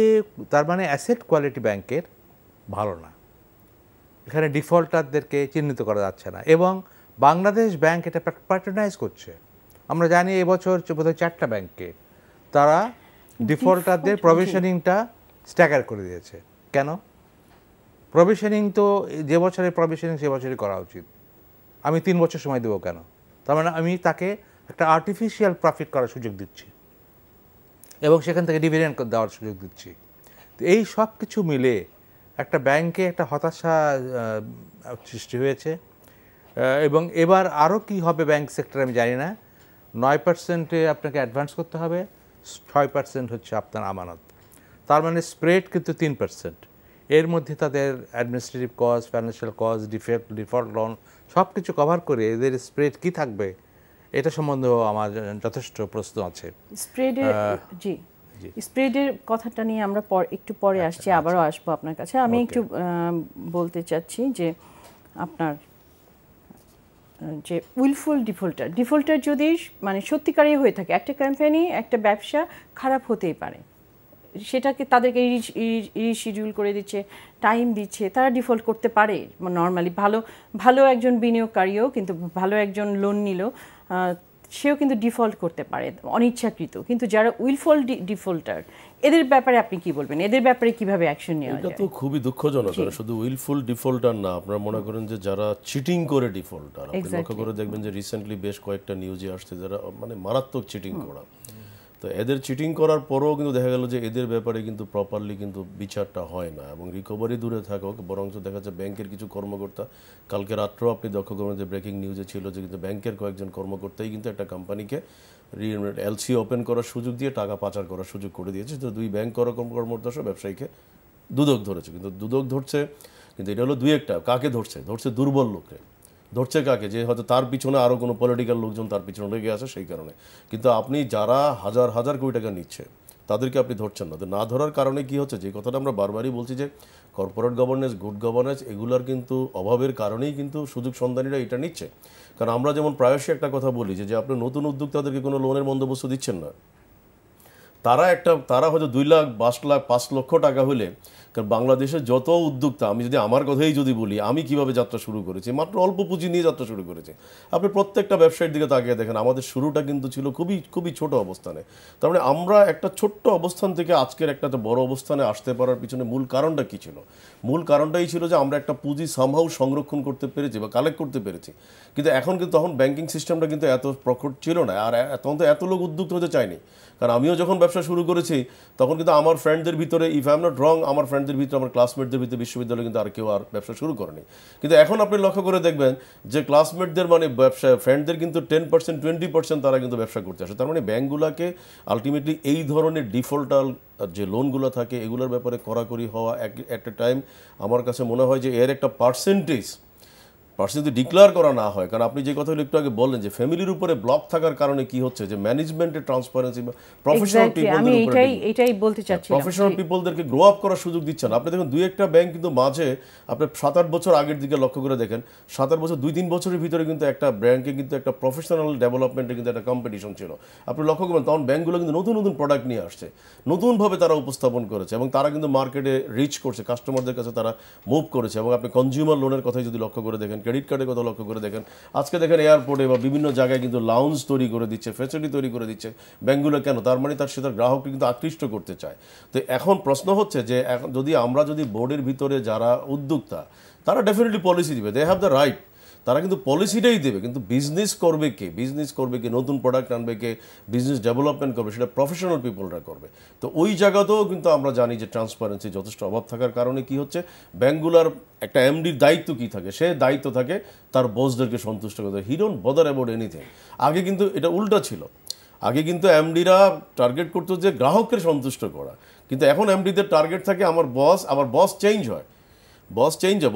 Speaker 2: তার মানে অ্যাসেট কোয়ালিটি ব্যাংকের ভালো না, এখানে ডিফল্টারদেরকে চিহ্নিত করা যাচ্ছে না, এবং বাংলাদেশ ব্যাংক এটা প্যাটার্নাইজ করছে। আমরা জানি এবছর বোধহয় 4টা ব্যাংকে তারা ডিফল্টারদের প্রভিশনিংটা স্ট্যাগার করে দিয়েছে। কেন? প্রভিশনিং তো যে বছরে প্রভিশনিং সে বছরই করা উচিত, আমি 3 বছর সময় দেবো কেন? তার মানে আমি তাকে একটা আর্টিফিশিয়াল প্রফিট করার সুযোগ দিচ্ছি, এবং সেখান থেকে ডিভিডেন্ড দেওয়ার সুযোগ দিচ্ছি। তো এই সব কিছু মিলে একটা ব্যাংকে একটা হতাশা সৃষ্টি হয়েছে, এবং এবার আরও কি হবে ব্যাংক সেক্টরে আমি জানি না। 9% আপনাকে অ্যাডভান্স করতে হবে, 6% হচ্ছে আপনার আমানত, তার মানে স্প্রেড কিন্তু 3%। এর মধ্যে তাদের administrative cost, financial cost, default loan সব কিছু কভার করে এদের স্প্রেড কি থাকবে, এটা সম্বন্ধেও আমার যথেষ্ট প্রশ্ন আছে।
Speaker 1: স্প্রেডের কথাটা নিয়ে আমরা একটু পরে আসছি, আবারও আসবো আপনার কাছে। আমি একটু বলতে চাচ্ছি যে আপনার যে উইলফুল ডিফল্টার যদি মানে সত্যিকারই হয়ে থাকে, একটা কোম্পানি একটা ব্যবসা খারাপ হতেই পারে, সেটাকে তাদেরকে রিশিডিউল করে দিচ্ছে, টাইম দিচ্ছে, তারা ডিফল্ট করতে পারে নর্মালি। ভালো একজন বিনিয়োগকারীও কিন্তু ভালো একজন লোন নিল সেও কিন্তু ডিফল্ট করতে পারে অনিচ্ছাকৃত। কিন্তু যারা উইলফুল ডিফল্টার এদের ব্যাপারে আপনি কি বলবেন, এদের ব্যাপারে কিভাবে অ্যাকশন নেওয়া যায়?
Speaker 3: এটা তো খুবই দুঃখজনক। শুধু উইলফুল ডিফল্টার না, আপনারা মনে করেন যে যারা চিটিং করে ডিফল্টার, আপনি লক্ষ্য করে দেখবেন যে রিসেন্টলি বেশ কয়েকটা নিউজে আসছে যারা মানে মারাত্মক চিটিং করা। তো এদের চিটিং করার পরেও কিন্তু দেখা গেল যে এদের ব্যাপারে কিন্তু প্রপারলি কিন্তু বিচারটা হয় না, এবং রিকভারি দূরে থাকুক, বরঞ্চ দেখা যাচ্ছে ব্যাংকের কিছু কর্মকর্তা, কালকে রাত্রেও আপনি লক্ষ্য করবেন যে ব্রেকিং নিউজে ছিল যে কিন্তু ব্যাংকের কয়েকজন কর্মকর্তাই কিন্তু একটা কোম্পানিকে এলসি ওপেন করার সুযোগ দিয়ে টাকা পাচার করার সুযোগ করে দিয়েছে। তো দুই ব্যাংক কর্মকর্তা সহ ব্যবসায়ীকে দুদক ধরেছে, কিন্তু দুদক ধরছে, কিন্তু এটা হলো দুই একটা, কাকে ধরছে? ধরছে দুর্বল লোককে। ধরছে কাকে? যে হয়তো তার পিছনে আরও কোনো পলিটিক্যাল লোকজন তার পিছনে লেগে আছে সেই কারণে। কিন্তু আপনি যারা হাজার হাজার কোটি টাকা নিচ্ছে তাদেরকে আপনি ধরছেন না। তো না ধরার কারণে কি হচ্ছে, যে কথাটা আমরা বারবারই বলছি যে কর্পোরেট গভর্নেন্স, গুড গভর্নেন্স এগুলোর কিন্তু অভাবের কারণেই কিন্তু সুযোগ সন্ধানীরা এটা নিচ্ছে। কারণ আমরা যেমন প্রায়শই একটা কথা বলি যে আপনি নতুন উদ্যোক্তাদেরকে কোনো লোনের বন্দোবস্ত দিচ্ছেন না, তারা হয়তো 2 লাখ 5 লাখ 5 লক্ষ টাকা হলে, কারণ বাংলাদেশের যত উদ্যোক্তা, আমি যদি আমার কথাই যদি বলি, আমি কিভাবে যাত্রা শুরু করেছি, মাত্র অল্প পুঁজি নিয়ে যাত্রা শুরু করেছি। আপনি প্রত্যেকটা ব্যবসায়ীর দিকে তাকিয়ে দেখেন, আমাদের শুরুটা কিন্তু ছিল খুবই খুবই ছোট অবস্থানে। তার মানে আমরা একটা ছোট্ট অবস্থান থেকে আজকের একটা বড় অবস্থানে আসতে পারার পিছনে মূল কারণটা কী ছিল? মূল কারণটাই ছিল যে আমরা একটা পুঁজি সামহাউ সংরক্ষণ করতে পেরেছি বা কালেক্ট করতে পেরেছি। কিন্তু এখন কিন্তু তখন ব্যাংকিং সিস্টেমটা কিন্তু এত প্রকট ছিল না, আর তখন তো এত লোক উদ্যোক্তা হতে চায়নি। কারণ আমিও যখন ব্যবসা শুরু করেছি তখন কিন্তু আমার ফ্রেন্ডদের ভিতরে, ইফ আই এম নট রং, আমার ফ্রেন্ডদের ভিতরে, আমার ক্লাসমেটদের ভিতরে বিশ্ববিদ্যালয়ে কিন্তু আর কেউ আর ব্যবসা শুরু করেনি। কিন্তু এখন আপনি লক্ষ্য করে দেখবেন যে ক্লাসমেটদের মানে ব্যবসা ফ্রেন্ডদের কিন্তু 10% 20% তারা কিন্তু ব্যবসা করতে আসে। তার মানে ব্যাঙ্কগুলোকে আলটিমেটলি এই ধরনের ডিফল্টার যে লোনগুলো থাকে এগুলোর ব্যাপারে কড়াকড়ি হওয়া এট এ টাইম, আমার কাছে মনে হয় যে এর একটা পার্সেন্টেজ যদি ডিক্লেয়ার করা না হয়, কারণ আপনি যে কথাগুলো একটু আগে বললেন যে ফ্যামিলির উপরে ব্লক থাকার কারণে কি হচ্ছে, যে ম্যানেজমেন্টের ট্রান্সপারেন্সি বা প্রফেশনাল পিপলদেরকে গ্রো আপ করার সুযোগ দিচ্ছে না। আপনি দেখুন দুই একটা ব্যাংক কিন্তু মাঝে আপনি 7-8 বছর আগের দিকে লক্ষ্য করে দেখেন, 7-8 বছর 2-3 বছরের ভিতরে কিন্তু একটা ব্যাংকে কিন্তু একটা প্রফেশনাল ডেভেলপমেন্টে কিন্তু একটা কম্পিটিশন ছিল। আপনি লক্ষ্য করবেন তখন ব্যাংকগুলো কিন্তু নতুন নতুন প্রোডাক্ট নিয়ে আসছে, নতুনভাবে তারা উপস্থাপন করেছে এবং তারা কিন্তু মার্কেটে রিচ করছে, কাস্টমারদের কাছে তারা মুভ করেছে। এবং আপনি কনজিউমার লোনের কথাই যদি লক্ষ্য করে দেখেন, ক্রেডিট কার্ডের কথা লক্ষ্য করে দেখেন, আজকে দেখেন এয়ারপোর্টে বা বিভিন্ন জায়গায় কিন্তু লাউঞ্জ তৈরি করে দিচ্ছে, ফ্যাসিলিটি তৈরি করে দিচ্ছে ব্যাংকগুলো। কেন? তার মানে তার সাথে গ্রাহককে কিন্তু আকৃষ্ট করতে চায়। তো এখন প্রশ্ন হচ্ছে যে এখন যদি বোর্ডের ভিতরে যারা উদ্যোক্তা, তারা ডেফিনেটলি পলিসি দিবে, দে হ্যাভ দ্য রাইট, তারা কিন্তু পলিসিটাই দেবে, কিন্তু বিজনেস করবে কে, নতুন প্রোডাক্ট আনবে কে, বিজনেস ডেভেলপমেন্ট করবে, সেটা প্রফেশনাল পিপলরা করবে। তো ওই জায়গাতেও কিন্তু আমরা জানি যে ট্রান্সপারেন্সি যথেষ্ট অভাব থাকার কারণে কি হচ্ছে, ব্যাংকগুলোর একটা এমডির দায়িত্ব কি থাকে, সে দায়িত্ব থাকে তার বসদেরকে সন্তুষ্ট করতে, হি ডোন্ট বদার অ্যাবাউট এনিথিং। আগে কিন্তু এটা উল্টা ছিল, আগে কিন্তু এমডিরা টার্গেট করতো যে গ্রাহককে সন্তুষ্ট করা, কিন্তু এখন এমডিদের টার্গেট থাকে আমার বস চেঞ্জ হয়,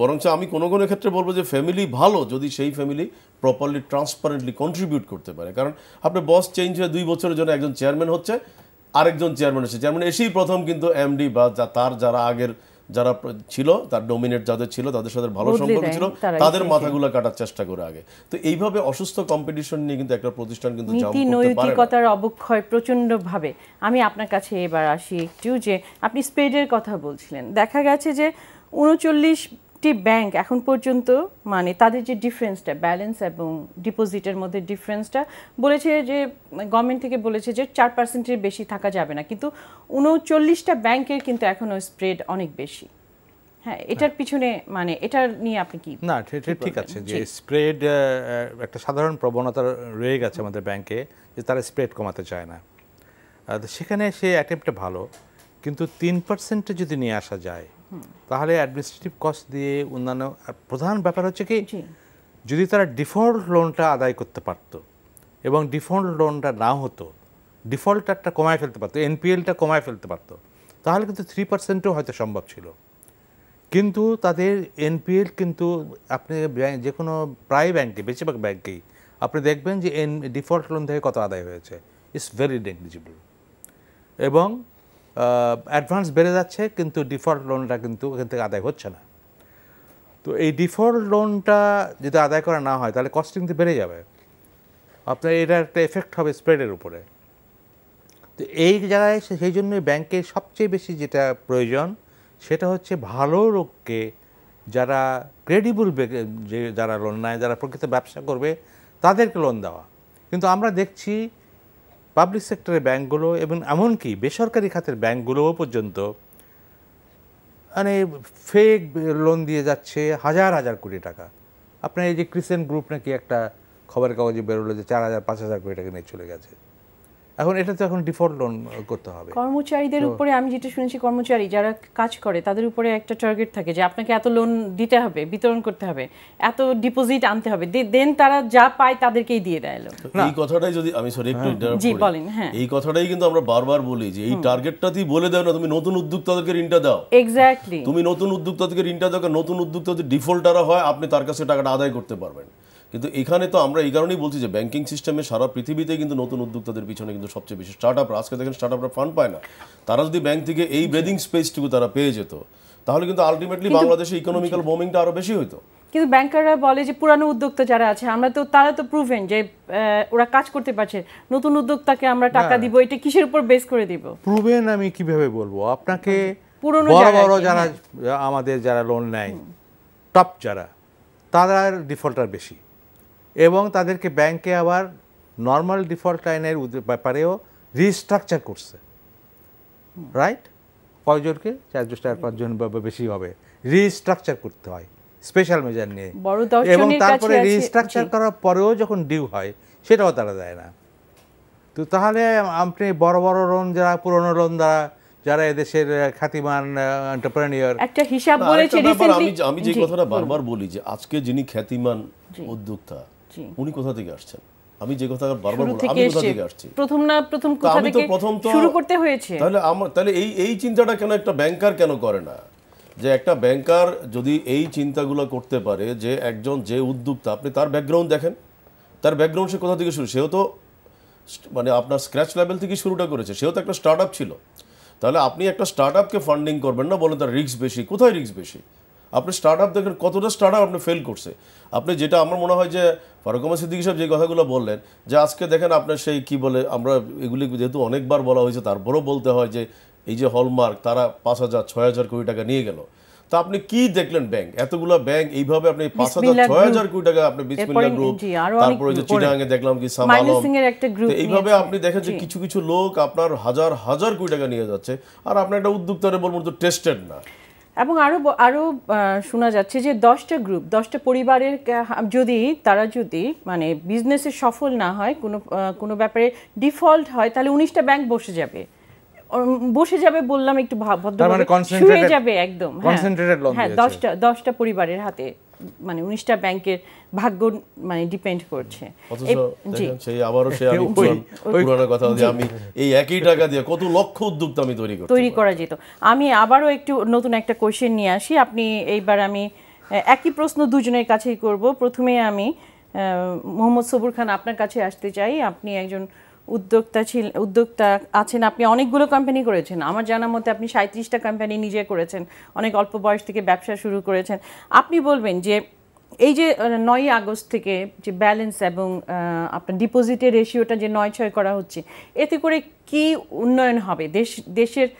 Speaker 3: বরঞ্চ আমি কোনো কোনো ক্ষেত্রে বলবো যে ফ্যামিলি ভালো যদি সেই ফ্যামিলি প্রপারলি ট্রান্সপারেন্টলি কন্ট্রিবিউট করতে পারে। কারণ আপনার বস চেঞ্জ হয়ে 2 বছরের জন্য একজন চেয়ারম্যান হচ্ছে, আরেকজন চেয়ারম্যান এসে, চেয়ারম্যান এসেই প্রথম কিন্তু এমডি বা তার যারা আগের যারা ছিল, তার ডোমিনেট যাদের ছিল, তাদের সাথে ভালো সম্পর্ক ছিল, তাদের মাথাগুলো কাটার চেষ্টা করে আগে। তো এইভাবে অসুস্থ কম্পিটিশন নিয়ে কিন্তু একটা প্রতিষ্ঠান কিন্তু
Speaker 1: নীতি নৈতিকতার অবক্ষয় প্রচন্ডভাবে। আমি আপনার কাছে এবার আসি একটু, যে আপনি স্প্রেডের কথা বলছিলেন, দেখা গেছে যে 39টি ব্যাংক এখন পর্যন্ত মানে তাদের যে ডিফারেন্সটা, ব্যালেন্স এবং ডিপোজিটের মধ্যে ডিফারেন্সটা বলেছে যে গভর্নমেন্ট থেকে বলেছে যে 4%-এর বেশি থাকা যাবে না, কিন্তু 39টা ব্যাংকের কিন্তু এখনও স্প্রেড অনেক বেশি। হ্যাঁ, এটার পিছনে মানে এটা নিয়ে আপনি কি?
Speaker 2: না, ঠিক আছে যে স্প্রেড একটা সাধারণ প্রবণতা রয়ে গেছে আমাদের ব্যাংকে, যে তারা স্প্রেড কমাতে চায় না। সেখানে সে অ্যাটেম্পটা ভালো, কিন্তু 3% যদি নিয়ে আসা যায় তাহলে অ্যাডমিনিস্ট্রেটিভ কস্ট দিয়ে অন্যান্য, প্রধান ব্যাপার হচ্ছে কি, যদি তারা ডিফল্ট লোনটা আদায় করতে পারত এবং ডিফল্ট লোনটা না হতো, ডিফল্টারটা কমায় ফেলতে পারতো, এনপিএলটা কমায় ফেলতে পারতো, তাহলে কিন্তু 3%ও হয়তো সম্ভব ছিল। কিন্তু তাদের এনপিএল কিন্তু আপনি যে কোনো প্রায় ব্যাংকে, বেশিরভাগ ব্যাংকেই আপনি দেখবেন যে ডিফল্ট লোন থেকে কত আদায় হয়েছে, ইটস ভেরি নেগলিজিবল। এবং অ্যাডভান্স বেড়ে যাচ্ছে কিন্তু ডিফল্ট লোনটা কিন্তু এখান থেকে আদায় হচ্ছে না। তো এই ডিফল্ট লোনটা যদি আদায় করা না হয় তাহলে কস্টিং তো বেড়ে যাবে, আপনার এটা একটা এফেক্ট হবে স্প্রেডের উপরে। তো এই জায়গায় সেই জন্যই ব্যাংকের সবচেয়ে বেশি যেটা প্রয়োজন সেটা হচ্ছে ভালো লোককে, যারা ক্রেডিবল, যে যারা লোন নেয়, যারা প্রকৃত ব্যবসা করবে তাদেরকে লোন দেওয়া। কিন্তু আমরা দেখছি পাবলিক সেক্টরের ব্যাংকগুলো এবং এমনকি বেসরকারি খাতের ব্যাংকগুলোও পর্যন্ত মানে ফেক লোন দিয়ে যাচ্ছে হাজার হাজার কোটি টাকা। আপনার এই যে ক্রিসেন্ট গ্রুপ নাকি একটা খবরের কাগজে বেরোলো যে 4,000-5,000 কোটি টাকা নিয়ে চলে গেছে। এখন এটা তো এখন ডিফল্ট লোন করতে হবে।
Speaker 1: কর্মচারীদের উপরে আমি যেটা শুনেছি, কর্মচারী যারা কাজ করে তাদের উপরে একটা টার্গেট থাকে যে আপনাকে এত লোন দিতে হবে, বিতরণ করতে হবে, এত ডিপোজিট আনতে হবে, দেন তারা যা পায় তাদেরকেই দিয়ে দেয় লোন।
Speaker 3: এই কথাটাই যদি আমি সরি একটু ইন্টারাপ্ট
Speaker 1: জি
Speaker 3: করি,
Speaker 1: বলেন। হ্যাঁ,
Speaker 3: এই কথাটাই কিন্তু আমরা বারবার বলি যে এই টার্গেটটাতেই বলে দাও না, তুমি নতুন উদ্যোক্তাদেরকে ঋণটা দাও।
Speaker 1: এক্স্যাক্টলি,
Speaker 3: তুমি নতুন উদ্যোক্তাদেরকে ঋণটা দাও, নতুন উদ্যোক্তা যদি ডিফল্টাররা হয় আপনি তার কাছে টাকাটা আদায় করতে পারবেন। কিন্তু এখানে তো আমরা এই কারণেই বলছি যে ব্যাংকিং সিস্টেমে সারা পৃথিবীতে কিন্তু নতুন উদ্যোক্তাদের পিছনে কিন্তু সবচেয়ে বেশি স্টার্টআপরা, আজকে দেখেন স্টার্টআপরা ফান্ড পায় না, তারা যদি ব্যাংক থেকে এই ব্রিদিং স্পেসটুকু তারা পেয়ে যেত তাহলে কিন্তু আলটিমেটলি বাংলাদেশে ইকোনমিক্যাল বুমিংটা আরো বেশি হতো।
Speaker 1: কিন্তু ব্যাংকাররা বলে যে পুরানো উদ্যোক্তা যারা আছে তারা তো প্রুভেন যে ওরা কাজ করতে পারছে, নতুন উদ্যোক্তাকে আমরা টাকা দিব, এটা কিসের উপর বেস করে দিব?
Speaker 2: প্রুভেন আমি কিভাবে বলবো আপনাকে,
Speaker 1: পুরনো
Speaker 2: বড় বড় যারা আমাদের যারা লোন নেয় টপ যারা, তাদের ডিফল্টার বেশি এবং তাদেরকে ব্যাংকে আবার নর্মাল ডিফল্ট লাইনের ব্যাপারেও রিস্ট্রাকচার করছে, রাইট? কয়জনকে? 4-5 বা বেশি হবে, রিস্ট্রাকচার করতে হয় স্পেশাল মেজার নিয়ে, এবং তারপরে রিস্ট্রাকচার করার পরেও যখন ডিউ হয় সেটাও তারা দেয় না। তো তাহলে আপনি বড় বড় লোন যারা পুরনো লোন যারা এদেশের খ্যাতিমান এন্টারপ্রেনিয়র,
Speaker 1: একটা হিসাব বলেছে রিসেন্টলি,
Speaker 3: আমি যে কথাটা বারবার বলি যে আজকে যিনি খ্যাতিমান উদ্যোক্তা উনি কোথা থেকে আসছেন, আমি যে কথা বারবার বলি আমি কোথা থেকে আসছি,
Speaker 1: প্রথম কোথা থেকে শুরু করতে হয়েছে।
Speaker 3: তাহলে এই চিন্তাটা কেন একটা ব্যাংকার কেন করে না? যে একটা ব্যাংকার যদি এই চিন্তাগুলো করতে পারে যে একজন যে উদ্যোক্তা, আপনি তার ব্যাকগ্রাউন্ড দেখেন, তার ব্যাকগ্রাউন্ড সে কোথা থেকে শুরু, সেও তো মানে আপনার স্ক্র্যাচ লেভেল থেকে শুরুটা করেছে, সেও তো একটা স্টার্ট আপ ছিল। তাহলে আপনি একটা স্টার্ট আপকে ফান্ডিং করবেন না, বলেন তার রিস্ক বেশি। কোথায় রিস্ক বেশি? আপনি স্টার্ট আপ দেখেন কতটা স্টার্ট আপ আপনি ফেল করছে। আপনি যেটা আমার মনে হয় যে ফারুক আহমেদ সিদ্দিকী সাহেব যে কথাগুলো বললেন যে আজকে দেখেন আপনার সেই কি বলে, আমরা এগুলি যেহেতু অনেকবার বলা হয়েছে তারপরেও বলতে হয় যে এই যে হলমার্ক তারা 5,000-6,000 কোটি টাকা নিয়ে গেল। তা আপনি কি দেখলেন ব্যাংক, এতগুলো ব্যাংক এইভাবে আপনি 5,000-6,000 কোটি টাকা আপনি বিসমিল্লাহ গ্রুপ, তারপরে যে চিটাগাঙে দেখলাম কি সামালম, এইভাবে আপনি দেখেন যে কিছু কিছু লোক আপনার হাজার হাজার কোটি টাকা নিয়ে যাচ্ছে, আর আপনার একটা উদ্যোক্তারে বলবো তো টেস্টেড না।
Speaker 1: এবং আরো শোনা যাচ্ছে যে 10টা গ্রুপ, 10টা পরিবারের তারা যদি মানে বিজনেসে সফল না হয়, কোনো ব্যাপারে ডিফল্ট হয়, তাহলে 19টা ব্যাংক বসে যাবে বললাম একটু ভদ্রভাবে, শুয়ে যাবে একদম। হ্যাঁ, 10টা পরিবারের হাতে মানে 19টা ব্যাংকের ভাগ্য মানে ডিপেন্ড করছে।
Speaker 3: সেই আবারও আমি পুরনো কথা যে আমি এই একই টাকা দিয়ে কত লক্ষ উদ্যোক্তা আমি তৈরি করা
Speaker 1: যেত। আমি আবারও একটু নতুন একটা কোশ্চেন নিয়ে আসি। এইবার আমি একই প্রশ্ন দুজনের কাছেই করব। প্রথমে আমি মোহাম্মদ সবুর খান আপনার কাছে আসতে চাই। আপনি একজন উদ্যোক্তা আছেন, আপনি অনেকগুলো কোম্পানি করেছেন, আমার জানার মতে আপনি 37টা কোম্পানি নিজে করেছেন, অনেক অল্প বয়স থেকে ব্যবসা শুরু করেছেন। আপনি বলবেন যে এই যে 9ই আগস্ট থেকে যে ব্যালেন্স এবং আপনার ডিপোজিটের রেশিওটা যে 9-6 করা হচ্ছে, এতে করে কি উন্নয়ন হবে, দেশের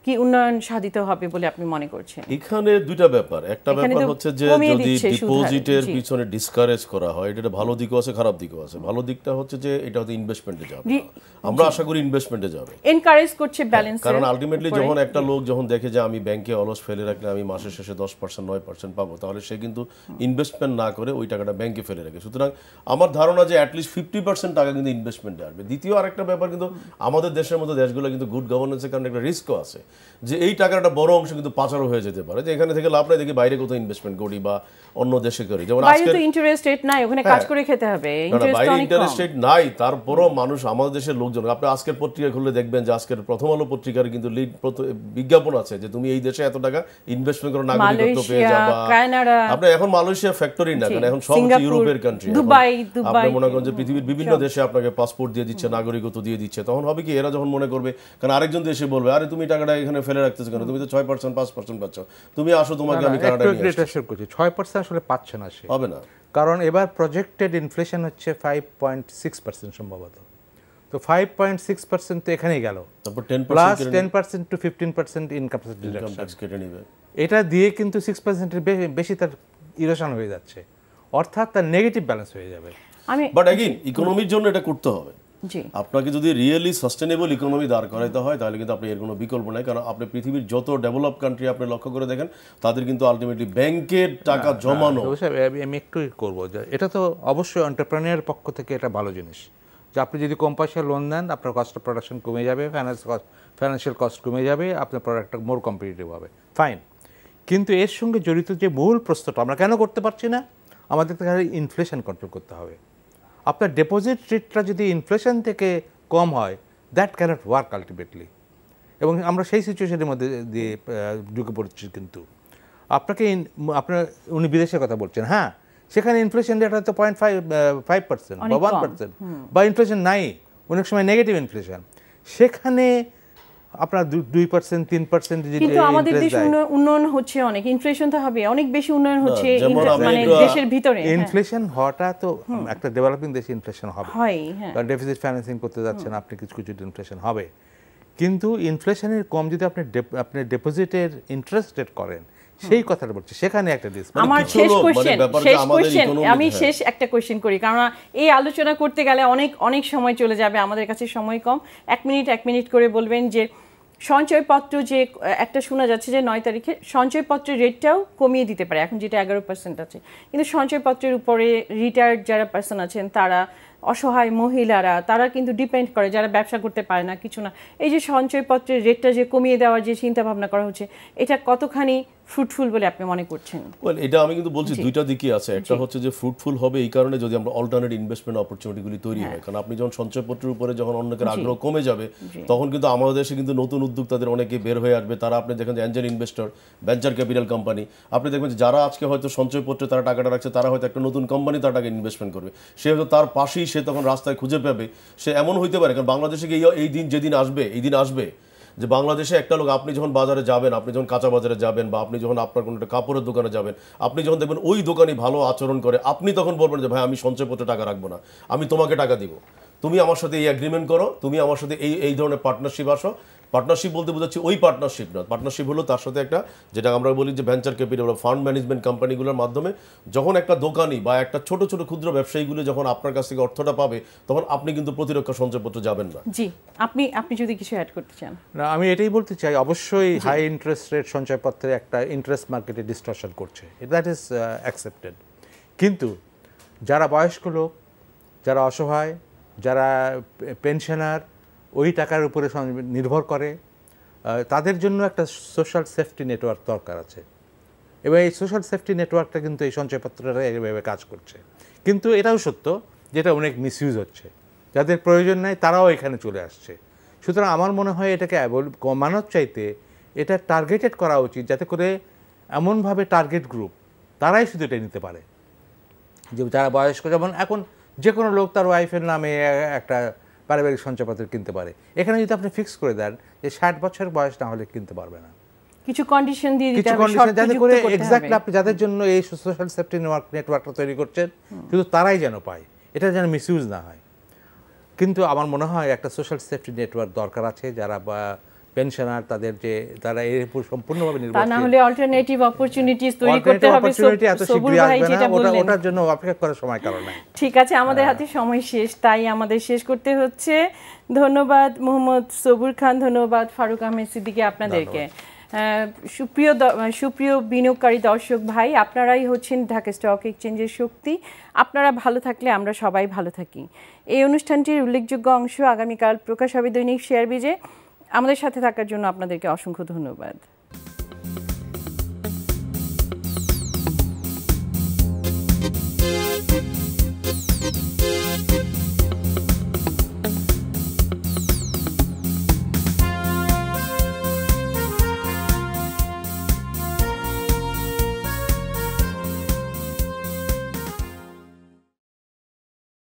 Speaker 1: কি উন্নয়ন সাধিত হবে বলে আপনি মনে করছেন?
Speaker 3: এখানে দুইটা ব্যাপার। একটা ব্যাপার হচ্ছে যে যদি ডিপোজিটের পিছনে ডিসকারেজ করা হয়, এটা ভালো দিকও আছে খারাপ দিকও আছে। ভালো দিকটা হচ্ছে যে এটা হয়তো ইনভেস্টমেন্টে যাবে, আমরা আশা করি ইনভেস্টমেন্টে যাবে,
Speaker 1: এনকারেজ করছে ব্যালেন্স।
Speaker 3: কারণ আলটিমেটলি যখন একটা লোক যখন দেখে যে আমি ব্যাংকে অলস ফেলে রাখলে আমি মাসের শেষে 10% 9% পাবো, তাহলে সে কিন্তু ইনভেস্টমেন্ট না করে ওই টাকাটা ব্যাংকে ফেলে রাখে। সুতরাং আমার ধারণা যে অ্যাটলিস্ট 50% টাকা কিন্তু ইনভেস্টমেন্টে আসবে। দ্বিতীয় আরেকটা ব্যাপার, কিন্তু আমাদের দেশের মতো দেশগুলো কিন্তু গুড গভর্নেন্সের কারণে একটা রিস্কও আছে যে এই টাকাটা বড় অংশ কিন্তু পাচারও হয়ে যেতে পারে, যে এখানে থেকে লাভ নাই, দেখি বাইরে কোথাও ইনভেস্টমেন্ট করি বা অন্য দেশে করি। যেমন
Speaker 1: আজকে তো ইন্টারেস্ট রেট নাই, ওখানে কাজ করে খেতে হবে,
Speaker 3: ইন্টারেস্ট রেট নাই, তারপরও মানুষ আমাদের দেশের লোকজন, আপনি আজকের পত্রিকা খুললে দেখবেন যে আজকের প্রথম আলো পত্রিকার কিন্তু লিড বিজ্ঞাপন আছে যে তুমি এই দেশে এত টাকা ইনভেস্টমেন্ট করো, নাগরিকত্ব পেয়ে যাবা। আপনি এখন মালয়েশিয়া ফ্যাক্টরি না, কারণ এখন সব ইউরোপের কান্ট্রি, আপনি মনে করেন যে পৃথিবীর বিভিন্ন দেশে আপনাকে পাসপোর্ট দিয়ে দিচ্ছে, নাগরিকত্ব দিয়ে দিচ্ছে। তখন হবে কি, এরা যখন মনে করবে, কারণ আরেকজন দেশে বলবে আরে তুমি টাকাটা এখানে ফেলে রাখতেছো কেন, তুমি তো 6% 5% পাচ্ছ, তুমি আসো, তোমাকে আমি কানাডা নিয়ে আসছি।
Speaker 2: 6% আসলে পাচ্ছে না, সে
Speaker 3: হবে না।
Speaker 2: কারণ এবার প্রজেক্টেড ইনফ্লেশন হচ্ছে 5.6% সম্ভবত। তো 5.6% তো এখানেই গেল,
Speaker 3: তারপর
Speaker 2: প্লাস 10% to 15% ইনকাম ট্যাক্স
Speaker 3: কেটে নিবে।
Speaker 2: এটা দিয়ে কিন্তু 6% এর বেশি তার ইরোশন হয়ে যাচ্ছে, অর্থাৎ তার নেগেটিভ ব্যালেন্স হয়ে যাবে।
Speaker 3: বাট अगेन ইকোনমির জন্য এটা করতে হবে।
Speaker 1: জি,
Speaker 3: আপনাকে যদি রিয়েলি সাস্টেনেবল ইকোনমি দাঁড় করাইতে হয় তাহলে কিন্তু আপনি এর কোনো বিকল্প নাই। কারণ আপনি পৃথিবীর যত ডেভেলপ কান্ট্রি আপনি লক্ষ্য করে দেখেন, তাদের কিন্তু আলটিমেটলি ব্যাংকের টাকা জমানো।
Speaker 2: আমি একটু করবো যে এটা তো অবশ্যই এন্টারপ্রেনিয়ার পক্ষ থেকে এটা ভালো জিনিস যে আপনি যদি কম পয়সায় লোন দেন, আপনার কস্ট অফ প্রোডাকশন কমে যাবে, ফাইন্যান্সিয়াল কস্ট কমে যাবে, আপনার প্রোডাক্টটা মোর কম্পিটিটিভ হবে, ফাইন। কিন্তু এর সঙ্গে জড়িত যে মূল প্রশ্নটা আমরা কেন করতে পারছি না, আমাদের ইনফ্লেশন কন্ট্রোল করতে হবে। আপনার ডিপোজিট রেটটা যদি ইনফ্লেশন থেকে কম হয়, দ্যাট ক্যানট ওয়ার্ক আলটিমেটলি, এবং আমরা সেই সিচুয়েশনের মধ্যে দিয়ে ঢুকে পড়ছি। কিন্তু আপনাকে আপনার উনি বিদেশের কথা বলছেন, হ্যাঁ সেখানে ইনফ্লেশন রেট হয়তো 0.5% বা 1% বা ইনফ্লেশন নাই, অনেক সময় নেগেটিভ ইনফ্লেশন, সেখানে আপনার 2% 3%
Speaker 1: কিন্তু আমাদের দেশ উন্নয়ন হচ্ছে অনেক, ইনফ্লেশন তো হবে অনেক বেশি, উন্নয়ন হচ্ছে মানে দেশের ভিতরে।
Speaker 2: ইনফ্লেশন হওয়াটা তো একটা ডেভেলপিং দেশে ইনফ্লেশন হবে,
Speaker 1: হয়,
Speaker 2: কারণ ডেফিসিট ফাইন্যান্সিং করতে যাচ্ছেন আপনি, কিছু কিছু ইনফ্লেশন হবে। কিন্তু ইনফ্লেশনের কম যদি আপনি ডিপোজিটের ইন্টারেস্ট রেট করেন, সেই কথাটা বলছি, সেখানে একটা
Speaker 1: আমার শেষ কোশ্চেন, আমি শেষ একটা কোশ্চেন করি, কারণ এই আলোচনা করতে গেলে অনেক সময় চলে যাবে, আমাদের কাছে সময় কম। 1 মিনিট করে বলবেন যে সঞ্চয়পত্র, যে একটা শোনা যাচ্ছে যে 9 তারিখে সঞ্চয়পত্রের রেটটাও কমিয়ে দিতে পারে, এখন যেটা 11% আছে, কিন্তু সঞ্চয়পত্রের উপরে রিটায়ার্ড যারা পার্সন আছেন, তারা অসহায় মহিলারা, তারা কিন্তু ডিপেন্ড করে, যারা ব্যবসা করতে পারে না, কিছু না। এই যে সঞ্চয়পত্রের রেটটা যে কমিয়ে দেওয়ার যে চিন্তা ভাবনা করা হচ্ছে, এটা কতখানি ফ্রুটফুল বলে আপনি মনে করছেন?
Speaker 3: এটা আমি কিন্তু বলছি দুইটা দিকই আছে। একটা হচ্ছে যে ফ্রুটফুল হবে এই কারণে যদি আমরা অল্টারনেট ইনভেস্টমেন্ট অপরচুনিটিগুলি তৈরি হয়, কারণ আপনি যখন সঞ্চয়পত্রের উপরে যখন অনেকের আগ্রহ কমে যাবে, তখন কিন্তু আমাদের দেশে কিন্তু নতুন উদ্যোক্তাদের অনেকে বের হয়ে আসবে। তারা আপনি দেখেন যে Angel investor, venture capital company, আপনি দেখবেন যে যারা আজকে হয়তো সঞ্চয়পত্রে তারা টাকাটা রাখছে, তারা হয়তো একটা নতুন কোম্পানি তার টাকা ইনভেস্টমেন্ট করবে, সে হয়তো তার পাশেই সে তখন রাস্তায় খুঁজে পাবে। সে এমন হইতে পারে, কারণ বাংলাদেশে এই দিন যেদিন আসবে, এই দিন আসবে যে বাংলাদেশে একটা লোক, আপনি যখন বাজারে যাবেন, আপনি যখন কাঁচা বাজারে যাবেন, বা আপনি যখন আপনার কোনো একটা কাপড়ের দোকানে যাবেন, আপনি যখন দেখবেন ওই দোকানি ভালো আচরণ করে, আপনি তখন বলবেন যে ভাই আমি সঞ্চয়পত্রে টাকা রাখবো না, আমি তোমাকে টাকা দিব, তুমি আমার সাথে এই এগ্রিমেন্ট করো, তুমি আমার সাথে এই ধরনের পার্টনারশিপ আসো। পার্টনারশিপ বলতে বোঝাচ্ছি ওই পার্টনারশিপ না, পার্টনারশিপ হলো তার সাথে একটা, যেটা আমরা বলি যে ভেঞ্চার ক্যাপিটাল বা ফান্ড ম্যানেজমেন্ট কোম্পানিগুলোর মাধ্যমে যখন একটা দোকানি বা একটা ছোট ছোট ক্ষুদ্র ব্যবসায়ীগুলো যখন আপনার কাছ থেকে অর্থটা পাবে, তখন আপনি কিন্তু প্রতিরক্ষা সঞ্চয়পত্র যাবেন না।
Speaker 1: জি, আপনি যদি কিছু অ্যাড করতে চান।
Speaker 2: না, আমি এটাই বলতে চাই, অবশ্যই হাই ইন্টারেস্ট রেট সঞ্চয়পত্রে একটা ইন্টারেস্ট মার্কেটে ডিস্টরশন করছে, দ্যাট ইজ অ্যাকসেপ্টেড। কিন্তু যারা বয়স্ক লোক, যারা অসহায়, যারা পেনশনার, ওই টাকার উপরে নির্ভর করে, তাদের জন্য একটা সোশ্যাল সেফটি নেটওয়ার্ক দরকার আছে, এবং এই সোশ্যাল সেফটি নেটওয়ার্কটা কিন্তু এই সঞ্চয়পত্রটা এভাবে কাজ করছে। কিন্তু এটাও সত্য যেটা অনেক মিসইউজ হচ্ছে, যাদের প্রয়োজন নাই তারাও এখানে চলে আসছে। সুতরাং আমার মনে হয় এটাকে কমানোর চাইতে এটা টার্গেটেড করা উচিত, যাতে করে এমনভাবে টার্গেট গ্রুপ তারাই শুধু এটা নিতে পারে, যে যারা বয়স্ক, যেমন এখন যে কোনো লোক তার ওয়াইফের নামে একটা পারিবারিক সঞ্চয়পত্র কিনতে পারে। এখানে যদি আপনি ফিক্স করে দেন যে 60 বছর বয়স না হলে কিনতে পারবে না,
Speaker 1: কিছু কন্ডিশন দিয়ে দিতে হবে,
Speaker 2: যাতে করে এক্স্যাক্টলি আপনি যাদের জন্য এই সোশ্যাল সেফটি নেটওয়ার্কটা তৈরি করছেন, শুধু তারাই যেন পায়, এটা যেন মিসইউজ না হয়। কিন্তু আমার মনে হয় একটা সোশ্যাল সেফটি নেটওয়ার্ক দরকার আছে, যারা বা পেনশনার, তাদের যে তারা এর উপর সম্পূর্ণভাবে নির্ভরশীল,
Speaker 1: না হলে অল্টারনেটিভ অপরচুনিটিস তৈরি করতে হবে। সবুর ভাই যেটা বললেন,
Speaker 2: ওটার জন্য অপেক্ষা করার সময় কারণ নাই।
Speaker 1: ঠিক আছে, আমাদের হাতে সময় শেষ, তাই আমাদের শেষ করতে হচ্ছে। ধন্যবাদ মোহাম্মদ সবুর খান, ধন্যবাদ ফারুক আহমেদ সিদ্দিকী আপনাদেরকে। সুপ্রিয় বিনিয়োগকারী দর্শক ভাই, আপনারাই হচ্ছেন ঢাকা স্টক এক্সচেঞ্জের শক্তি। আপনারা ভালো থাকলে আমরা সবাই ভালো থাকি। এই অনুষ্ঠানটির উল্লেখযোগ্য অংশ আগামীকাল প্রকাশ হবে দৈনিক শেয়ার বিজে। আমাদের সাথে থাকার জন্য আপনাদেরকে অসংখ্য ধন্যবাদ।